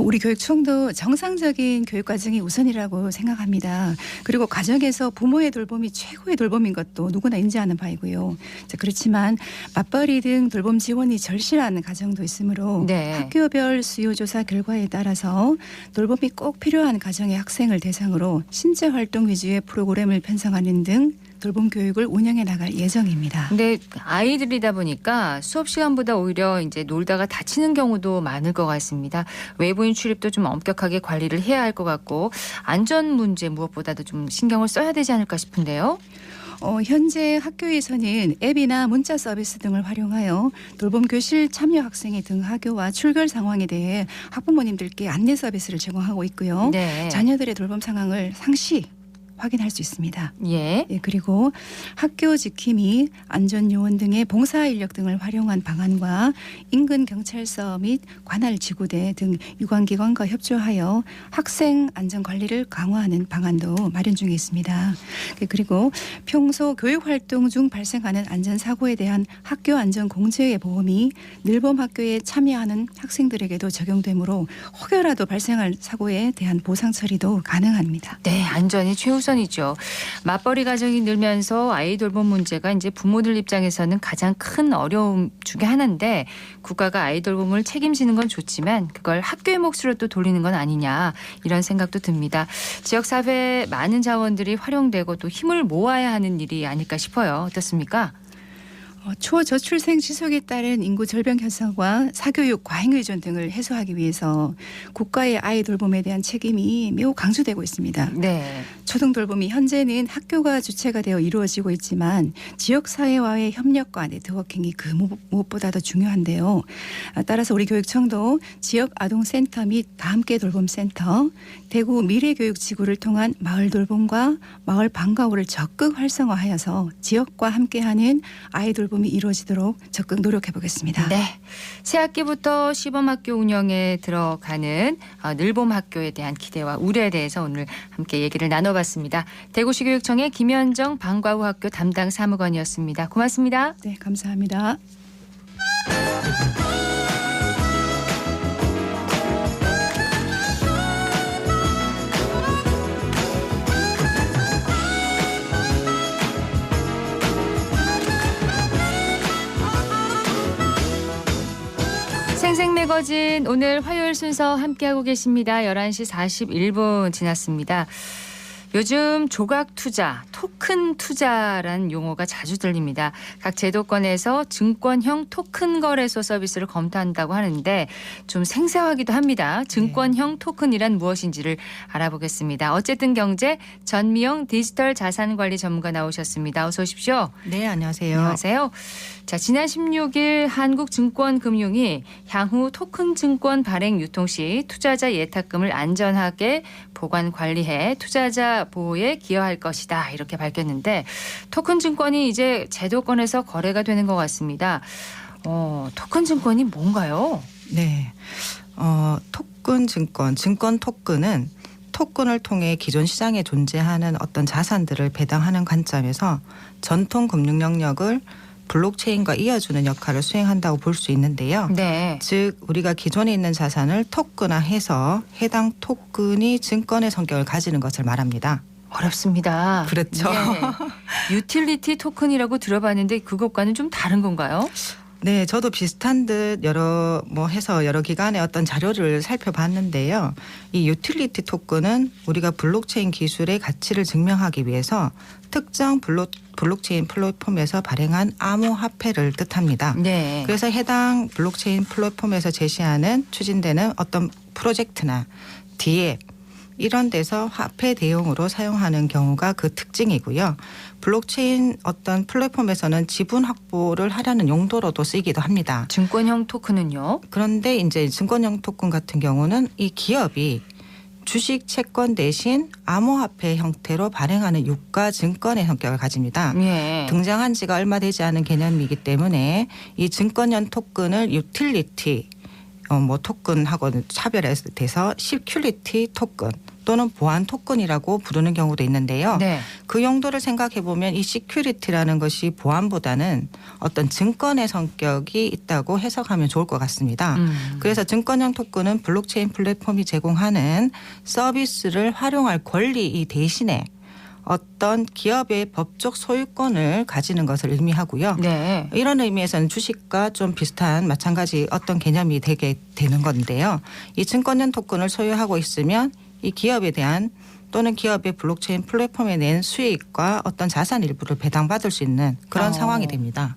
우리 교육청도 정상적인 교육 과정이 우선이라고 생각합니다. 그리고 가정에서 부모의 돌봄이 최고의 돌봄인 것도 누구나 인지하는 바이고요. 그렇지만 맞벌이 등 돌봄 지원이 절실한 가정도 있으므로 학교별 수요조사 결과에 따라서 돌봄이 꼭 필요한 가정의 학생을 대상으로 신체 활동 위주의 프로그램을 편성하는 등 돌봄 교육을 운영해 나갈 예정입니다. 근데 아이들이다 보니까 수업 시간보다 오히려 이제 놀다가 다치는 경우도 많을 것 같습니다. 외부인 출입도 좀 엄격하게 관리를 해야 할 것 같고 안전 문제 무엇보다도 좀 신경을 써야 되지 않을까 싶은데요. 현재 학교에서는 앱이나 문자 서비스 등을 활용하여 돌봄 교실 참여 학생의 등하교와 출결 상황에 대해 학부모님들께 안내 서비스를 제공하고 있고요. 네. 자녀들의 돌봄 상황을 상시 확인할 수 있습니다. 예. 그리고 학교 지킴이, 안전 요원 등의 봉사 인력 등을 활용한 방안과 인근 경찰서 및 관할 지구대 등 유관기관과 협조하여 학생 안전 관리를 강화하는 방안도 마련 중에 있습니다. 그리고 평소 교육 활동 중 발생하는 안전 사고에 대한 학교 안전 공제의 보험이 늘봄 학교에 참여하는 학생들에게도 적용되므로 혹여라도 발생할 사고에 대한 보상 처리도 가능합니다. 네, 안전이 최우선이죠. 맞벌이 가정이 늘면서 아이 돌봄 문제가 이제 부모들 입장에서는 가장 큰 어려움 중에 하나인데 국가가 아이 돌봄을 책임지는 건 좋지만 그걸 학교의 몫으로 또 돌리는 건 아니냐 이런 생각도 듭니다. 지역사회에 많은 자원들이 활용되고 또 힘을 모아야 하는 일이 아닐까 싶어요. 어떻습니까? 초저출생 지속에 따른 인구 절벽 현상과 사교육 과잉 의존 등을 해소하기 위해서 국가의 아이 돌봄에 대한 책임이 매우 강조되고 있습니다. 네. 초등 돌봄이 현재는 학교가 주체가 되어 이루어지고 있지만 지역사회와의 협력과 네트워킹이 그 무엇보다도 중요한데요. 따라서 우리 교육청도 지역 아동센터 및 다함께 돌봄센터, 대구 미래교육지구를 통한 마을 돌봄과 마을 방과후를 적극 활성화하여서 지역과 함께하는 아이 돌봄이 이루어지도록 적극 노력해 보겠습니다. 네. 새 학기부터 시범학교 운영에 들어가는 늘봄 학교에 대한 기대와 우려에 대해서 오늘 함께 얘기를 나눠봤습니다. 대구시 교육청의 김현정 방과후 학교 담당 사무관이었습니다. 고맙습니다. 네, 감사합니다. 생생매거진 오늘 화요일 순서 함께하고 계십니다. 11시 41분 지났습니다. 요즘 조각 투자, 토큰 투자라는 용어가 자주 들립니다. 각 제도권에서 증권형 토큰 거래소 서비스를 검토한다고 하는데 좀 생소하기도 합니다. 증권형 토큰이란 무엇인지를 알아보겠습니다. 어쨌든 경제 전미영 디지털 자산관리 전문가 나오셨습니다. 어서 오십시오. 네, 안녕하세요. 안녕하세요. 자, 지난 16일 한국증권금융이 향후 토큰 증권 발행 유통 시 투자자 예탁금을 안전하게 보관 관리해 투자자 보호에 기여할 것이다 이렇게 밝혔는데 토큰 증권이 이제 제도권에서 거래가 되는 것 같습니다. 토큰 증권이 뭔가요? 네, 토큰 증권, 증권 토큰은 토큰을 통해 기존 시장에 존재하는 어떤 자산들을 배당하는 관점에서 전통 금융 영역을 블록체인과 이어주는 역할을 수행한다고 볼 수 있는데요. 네. 즉 우리가 기존에 있는 자산을 토큰화해서 해당 토큰이 증권의 성격을 가지는 것을 말합니다. 어렵습니다. 그렇죠. 네. 유틸리티 토큰이라고 들어봤는데 그것과는 좀 다른 건가요? 네, 저도 비슷한 듯 여러 기관의 어떤 자료를 살펴봤는데요. 이 유틸리티 토큰은 우리가 블록체인 기술의 가치를 증명하기 위해서 특정 블록체인 플랫폼에서 발행한 암호화폐를 뜻합니다. 네. 그래서 해당 블록체인 플랫폼에서 제시하는 추진되는 어떤 프로젝트나 디앱 이런 데서 화폐 대용으로 사용하는 경우가 그 특징이고요. 블록체인 어떤 플랫폼에서는 지분 확보를 하려는 용도로도 쓰이기도 합니다. 증권형 토큰은요? 그런데 이제 증권형 토큰 같은 경우는 이 기업이 주식 채권 대신 암호화폐 형태로 발행하는 유가 증권의 성격을 가집니다. 예. 등장한 지가 얼마 되지 않은 개념이기 때문에 이 증권형 토큰을 유틸리티 토큰하고 차별해서 돼서 시큐리티 토큰 또는 보안 토큰이라고 부르는 경우도 있는데요. 네. 그 용도를 생각해 보면 이 시큐리티라는 것이 보안보다는 어떤 증권의 성격이 있다고 해석하면 좋을 것 같습니다. 그래서 증권형 토큰은 블록체인 플랫폼이 제공하는 서비스를 활용할 권리 대신에 어떤 기업의 법적 소유권을 가지는 것을 의미하고요. 네. 이런 의미에서는 주식과 좀 비슷한 마찬가지 어떤 개념이 되게 되는 건데요. 이 증권형 토큰을 소유하고 있으면 이 기업에 대한 또는 기업의 블록체인 플랫폼에 낸 수익과 어떤 자산 일부를 배당받을 수 있는 그런 상황이 됩니다.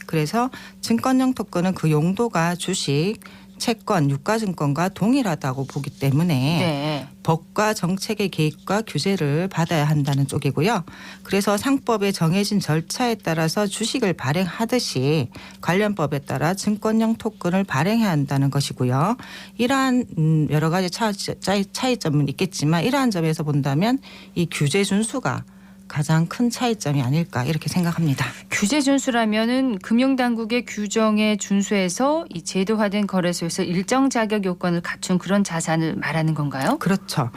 그래서 증권형 토큰은 그 용도가 주식, 채권, 유가증권과 동일하다고 보기 때문에 네. 법과 정책의 개입과 규제를 받아야 한다는 쪽이고요. 그래서 상법에 정해진 절차에 따라서 주식을 발행하듯이 관련 법에 따라 증권형 토큰을 발행해야 한다는 것이고요. 이러한 여러 가지 차이점은 있겠지만 이러한 점에서 본다면 이 규제 준수가 가장 큰 차이점이 아닐까 이렇게 생각합니다. 규제 준수라면은 금융당국의 규정에 준수해서 이 제도화된 거래소에서 일정 자격 요건을 갖춘 그런 자산을 말하는 건가요? 그렇죠.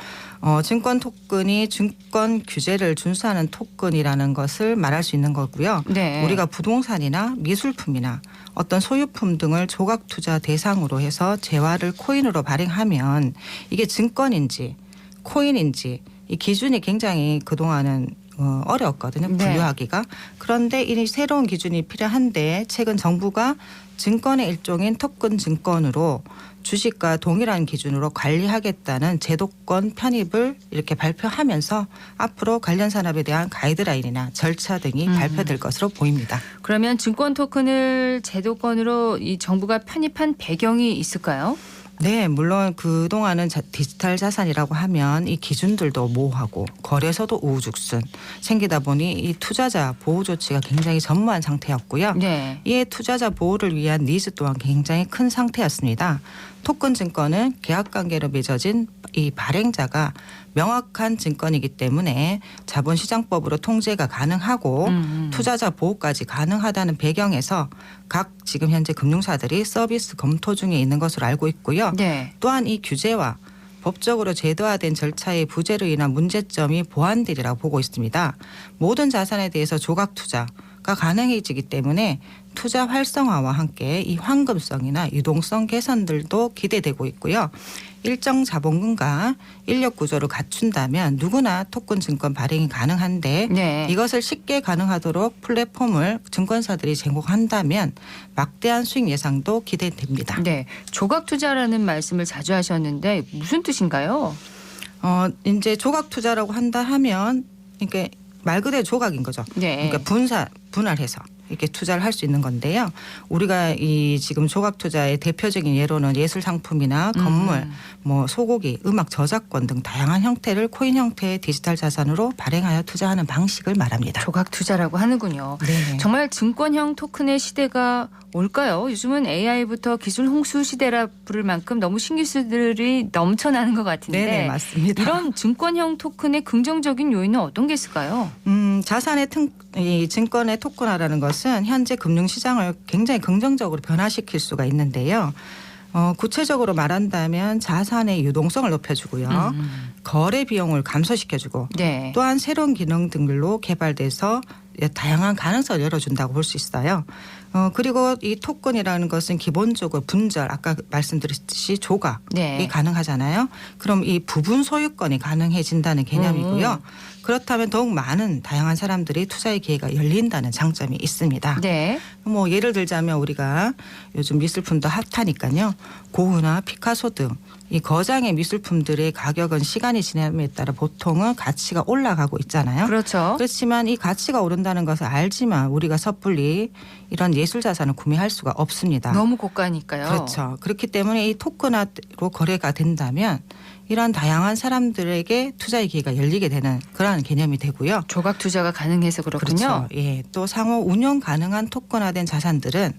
증권 토큰이 증권 규제를 준수하는 토큰이라는 것을 말할 수 있는 거고요. 네. 우리가 부동산이나 미술품이나 어떤 소유품 등을 조각 투자 대상으로 해서 재화를 코인으로 발행하면 이게 증권인지 코인인지 이 기준이 굉장히 그동안은 어려웠거든요. 분류하기가. 그런데 이 새로운 기준이 필요한데 최근 정부가 증권의 일종인 토큰 증권으로 주식과 동일한 기준으로 관리하겠다는 제도권 편입을 이렇게 발표하면서 앞으로 관련 산업에 대한 가이드라인이나 절차 등이 발표될 것으로 보입니다. 그러면 증권 토큰을 제도권으로 이 정부가 편입한 배경이 있을까요? 네, 물론 그동안은 디지털 자산이라고 하면 이 기준들도 모호하고 거래소도 우후죽순 생기다 보니 이 투자자 보호 조치가 굉장히 전무한 상태였고요. 네. 이에 투자자 보호를 위한 니즈 또한 굉장히 큰 상태였습니다. 토큰 증권은 계약관계로 맺어진 이 발행자가 명확한 증권이기 때문에 자본시장법으로 통제가 가능하고 투자자 보호까지 가능하다는 배경에서 각 지금 현재 금융사들이 서비스 검토 중에 있는 것으로 알고 있고요. 네. 또한 이 규제와 법적으로 제도화된 절차의 부재로 인한 문제점이 보완되리라고 보고 있습니다. 모든 자산에 대해서 조각 투자가 가능해지기 때문에 투자 활성화와 함께 이 황금성이나 유동성 개선들도 기대되고 있고요. 일정 자본금과 인력 구조를 갖춘다면 누구나 토큰 증권 발행이 가능한데 네. 이것을 쉽게 가능하도록 플랫폼을 증권사들이 제공한다면 막대한 수익 예상도 기대됩니다. 네, 조각 투자라는 말씀을 자주 하셨는데 무슨 뜻인가요? 이제 조각 투자라고 한다 하면 이게 말 그대로 조각인 거죠. 네. 그러니까 분할해서 이렇게 투자를 할 수 있는 건데요. 우리가 이 지금 조각 투자의 대표적인 예로는 예술 상품이나 건물, 뭐 소고기, 음악 저작권 등 다양한 형태를 코인 형태의 디지털 자산으로 발행하여 투자하는 방식을 말합니다. 조각 투자라고 하는군요. 네네. 정말 증권형 토큰의 시대가 올까요? 요즘은 AI부터 기술 홍수 시대라 부를 만큼 너무 신기술들이 넘쳐나는 것 같은데. 네, 맞습니다. 이런 증권형 토큰의 긍정적인 요인은 어떤 게 있을까요? 자산의 이 증권의 토큰화라는 것은 현재 금융시장을 굉장히 긍정적으로 변화시킬 수가 있는데요. 구체적으로 말한다면 자산의 유동성을 높여주고요. 거래 비용을 감소시켜주고 네. 또한 새로운 기능 등으로 개발돼서 다양한 가능성을 열어준다고 볼 수 있어요. 그리고 이 토큰이라는 것은 기본적으로 분절 아까 말씀드렸듯이 조각이 네. 가능하잖아요. 그럼 이 부분 소유권이 가능해진다는 개념이고요. 그렇다면 더욱 많은 다양한 사람들이 투자의 기회가 열린다는 장점이 있습니다. 네. 뭐 예를 들자면 우리가 요즘 미술품도 핫하니까요. 고흐나 피카소 등 이 거장의 미술품들의 가격은 시간이 지남에 따라 보통은 가치가 올라가고 있잖아요. 그렇죠. 그렇지만 이 가치가 오른다는 것을 알지만 우리가 섣불리 이런 예술 자산을 구매할 수가 없습니다. 너무 고가니까요. 그렇죠. 그렇기 때문에 이 토큰화로 거래가 된다면 이러한 다양한 사람들에게 투자의 기회가 열리게 되는 그러한 개념이 되고요. 조각 투자가 가능해서 그렇군요. 그렇죠. 예. 또 상호 운용 가능한 토큰화된 자산들은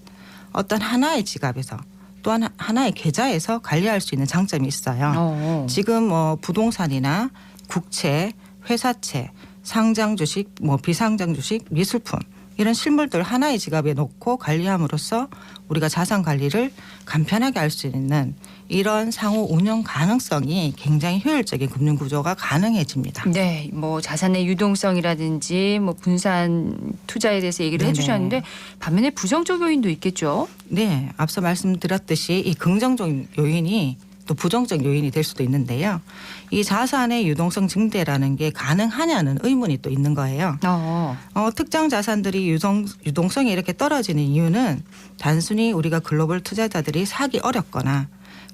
어떤 하나의 지갑에서 또한 하나의 계좌에서 관리할 수 있는 장점이 있어요. 지금 뭐 부동산이나 국채, 회사채, 상장 주식, 뭐 비상장 주식, 미술품 이런 실물들 하나의 지갑에 놓고 관리함으로써 우리가 자산 관리를 간편하게 할 수 있는 이런 상호 운영 가능성이 굉장히 효율적인 금융 구조가 가능해집니다. 네, 뭐 자산의 유동성이라든지 뭐 분산 투자에 대해서 얘기를 네네. 해주셨는데 반면에 부정적 요인도 있겠죠. 네, 앞서 말씀드렸듯이 이 긍정적인 요인이 또 부정적 요인이 될 수도 있는데요. 이 자산의 유동성 증대라는 게 가능하냐는 의문이 또 있는 거예요. 특정 자산들이 유동성이 이렇게 떨어지는 이유는 단순히 우리가 글로벌 투자자들이 사기 어렵거나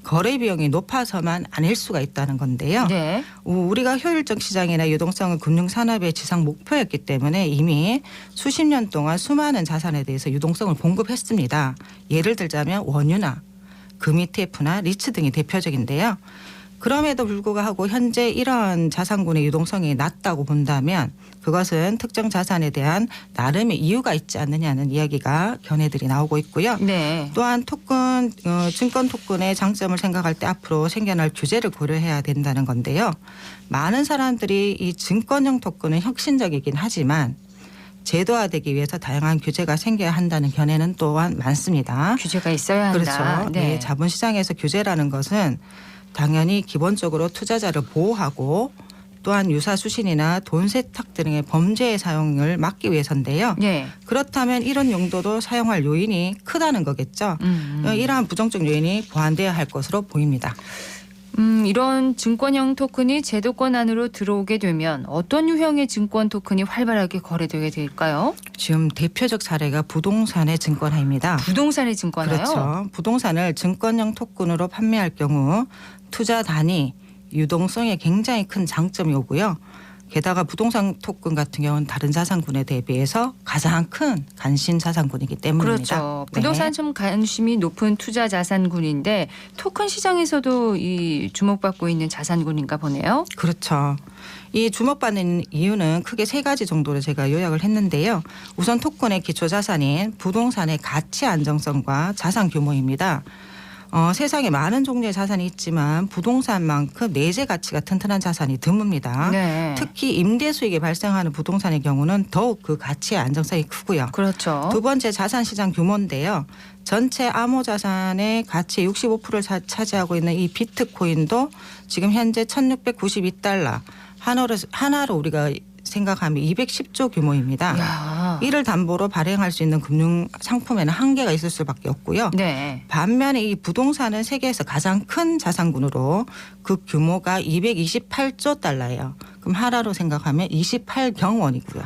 거래 비용이 높아서만 아닐 수가 있다는 건데요. 네. 우리가 효율적 시장이나 유동성은 금융산업의 지상 목표였기 때문에 이미 수십 년 동안 수많은 자산에 대해서 유동성을 공급했습니다. 예를 들자면 원유나 금 ETF나 리츠 등이 대표적인데요. 그럼에도 불구하고 현재 이러한 자산군의 유동성이 낮다고 본다면 그것은 특정 자산에 대한 나름의 이유가 있지 않느냐는 이야기가 견해들이 나오고 있고요. 네. 또한 토큰, 증권 토큰의 장점을 생각할 때 앞으로 생겨날 규제를 고려해야 된다는 건데요. 많은 사람들이 이 증권형 토큰은 혁신적이긴 하지만 제도화되기 위해서 다양한 규제가 생겨야 한다는 견해는 또한 많습니다. 규제가 있어야 한다. 그렇죠. 네. 네, 자본시장에서 규제라는 것은 당연히 기본적으로 투자자를 보호하고 또한 유사 수신이나 돈 세탁 등의 범죄의 사용을 막기 위해서인데요. 네. 그렇다면 이런 용도도 사용할 요인이 크다는 거겠죠. 이러한 부정적 요인이 보완돼야 할 것으로 보입니다. 이런 증권형 토큰이 제도권 안으로 들어오게 되면 어떤 유형의 증권 토큰이 활발하게 거래되게 될까요? 지금 대표적 사례가 부동산의 증권화입니다. 부동산의 증권화요? 그렇죠. 부동산을 증권형 토큰으로 판매할 경우 투자 단위, 유동성에 굉장히 큰 장점이 오고요. 게다가 부동산 토큰 같은 경우는 다른 자산군에 대비해서 가장 큰 간신 자산군이기 때문입니다. 그렇죠. 부동산 좀 관심이 높은 투자 자산군인데 토큰 시장에서도 이 주목받고 있는 자산군인가 보네요. 그렇죠. 이 주목받는 이유는 크게 세 가지 정도로 제가 요약을 했는데요. 우선 토큰의 기초 자산인 부동산의 가치 안정성과 자산 규모입니다. 세상에 많은 종류의 자산이 있지만 부동산만큼 내재 가치가 튼튼한 자산이 드뭅니다. 네. 특히 임대 수익이 발생하는 부동산의 경우는 더욱 그 가치의 안정성이 크고요. 그렇죠. 두 번째 자산 시장 규모인데요. 전체 암호 자산의 가치의 65%를 차지하고 있는 이 비트코인도 지금 현재 1,692달러 하나로 우리가 생각하면 210조 규모입니다. 야. 이를 담보로 발행할 수 있는 금융 상품에는 한계가 있을 수밖에 없고요. 네. 반면에 이 부동산은 세계에서 가장 큰 자산군으로 그 규모가 228조 달러예요. 그럼 하나로 생각하면 28경 원이고요.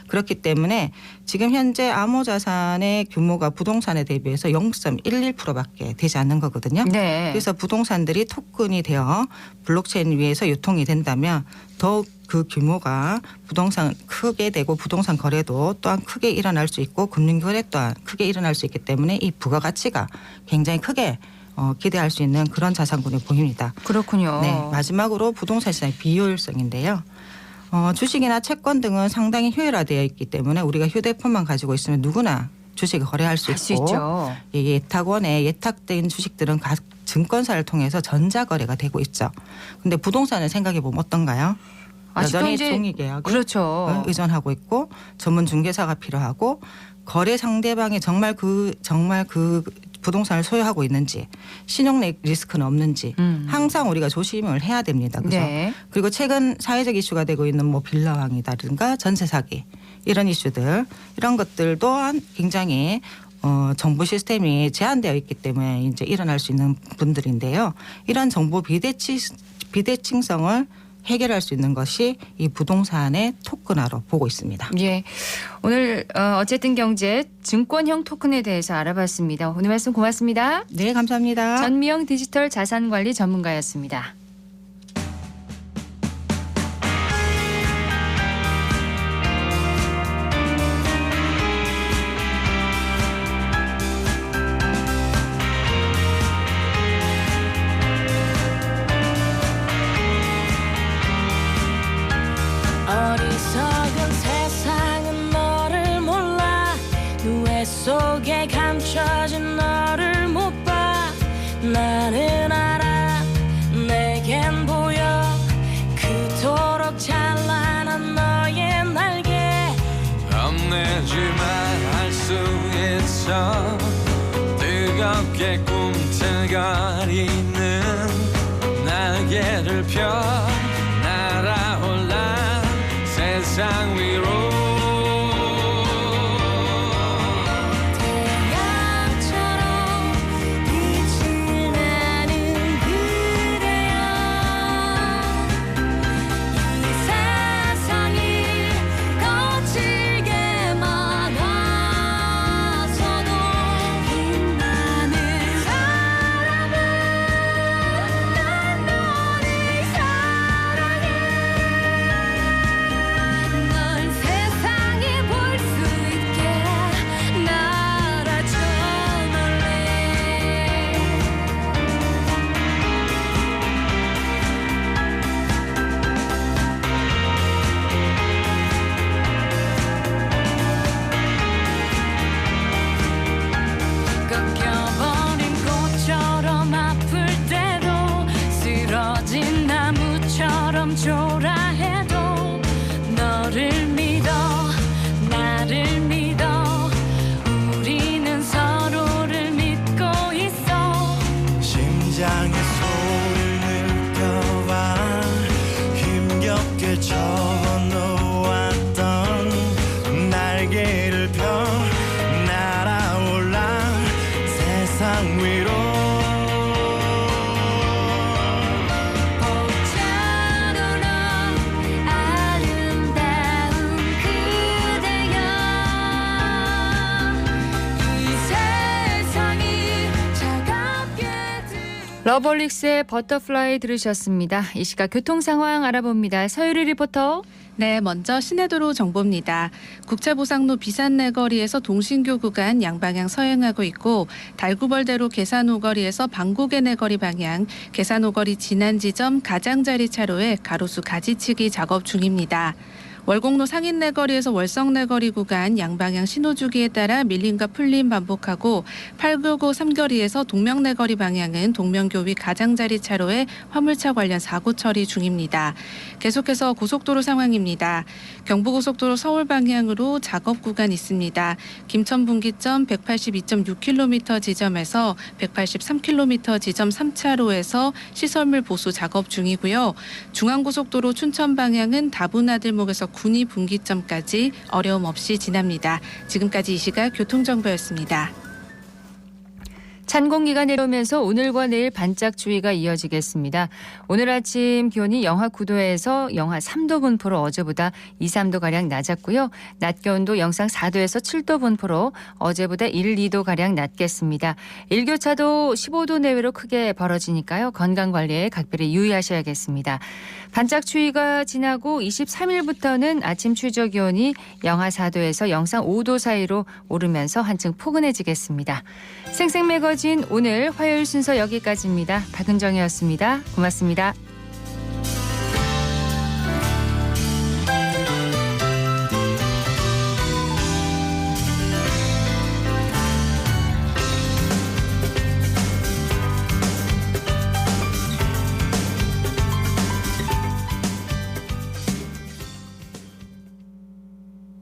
그렇기 때문에 지금 현재 암호 자산의 규모가 부동산에 대비해서 0.11%밖에 되지 않는 거거든요. 네. 그래서 부동산들이 토큰이 되어 블록체인 위에서 유통이 된다면 더욱 그 규모가 부동산 크게 되고 부동산 거래도 또한 크게 일어날 수 있고 금융 거래 또한 크게 일어날 수 있기 때문에 이 부가가치가 굉장히 크게 기대할 수 있는 그런 자산군이 보입니다. 그렇군요. 네, 마지막으로 부동산 시장의 비효율성인데요. 주식이나 채권 등은 상당히 효율화되어 있기 때문에 우리가 휴대폰만 가지고 있으면 누구나 주식을 거래할 수 있고 있죠. 예탁원에 예탁된 주식들은 각 증권사를 통해서 전자거래가 되고 있죠. 그런데 부동산을 생각해 보면 어떤가요? 여전히 종이계약에 그렇죠. 의존하고 있고 전문 중개사가 필요하고 거래 상대방이 정말 그 부동산을 소유하고 있는지 신용 리스크는 없는지 항상 우리가 조심을 해야 됩니다. 그죠? 네. 그리고 최근 사회적 이슈가 되고 있는 뭐 빌라왕이라든가 전세 사기 이런 이슈들 이런 것들 또한 굉장히 정보 시스템이 제한되어 있기 때문에 이제 일어날 수 있는 분들인데요. 이런 정보 비대칭성을 해결할 수 있는 것이 이 부동산의 토큰화로 보고 있습니다. 예, 오늘 어쨌든 경제 증권형 토큰에 대해서 알아봤습니다. 오늘 말씀 고맙습니다. 네, 감사합니다. 전미영 디지털 자산관리 전문가였습니다. 어리석은 세상은 너를 몰라 누에 속에 감춰진 너를 못 봐 나는 알아 내겐 보여 그토록 찬란한 너의 날개 겁내지만 할 수 있어 뜨겁게 꿈틀거리는 날개를 펴 날아올라 세상 위로 태양처럼 빛이 나는 그대여 이 세상이 거칠게 막아서도 빛나는 사람은 러블릭스의 버터플라이 들으셨습니다. 이 시각 교통 상황 알아봅니다. 서유리 리포터. 네, 먼저 시내도로 정보입니다. 국채보상로 비산내거리에서 동신교 구간 양방향 서행하고 있고 달구벌대로 계산오거리에서 방곡의 내거리 방향, 계산오거리 지난 지점 가장자리 차로에 가로수 가지치기 작업 중입니다. 월곡로 상인내거리에서 월성내거리 구간 양방향 신호주기에 따라 밀림과 풀림 반복하고 899 삼거리에서 동명내거리 방향은 동명교위 가장자리 차로에 화물차 관련 사고 처리 중입니다. 계속해서 고속도로 상황입니다. 경부고속도로 서울 방향으로 작업 구간 있습니다. 김천분기점 182.6km 지점에서 183km 지점 3차로에서 시설물 보수 작업 중이고요. 중앙고속도로 춘천 방향은 다분아들목에서 군이 분기점까지 어려움 없이 지납니다. 지금까지 이 시각 교통정보였습니다. 찬 공기가 내려오면서 오늘과 내일 반짝 추위가 이어지겠습니다. 오늘 아침 기온이 영하 9도에서 영하 3도 분포로 어제보다 2, 3도가량 낮았고요. 낮 기온도 영상 4도에서 7도 분포로 어제보다 1, 2도가량 낮겠습니다. 일교차도 15도 내외로 크게 벌어지니까요. 건강관리에 각별히 유의하셔야겠습니다. 반짝 추위가 지나고 23일부터는 아침 최저 기온이 영하 4도에서 영상 5도 사이로 오르면서 한층 포근해지겠습니다. 생생매거진 오늘 화요일 순서 여기까지입니다. 박은정이었습니다. 고맙습니다.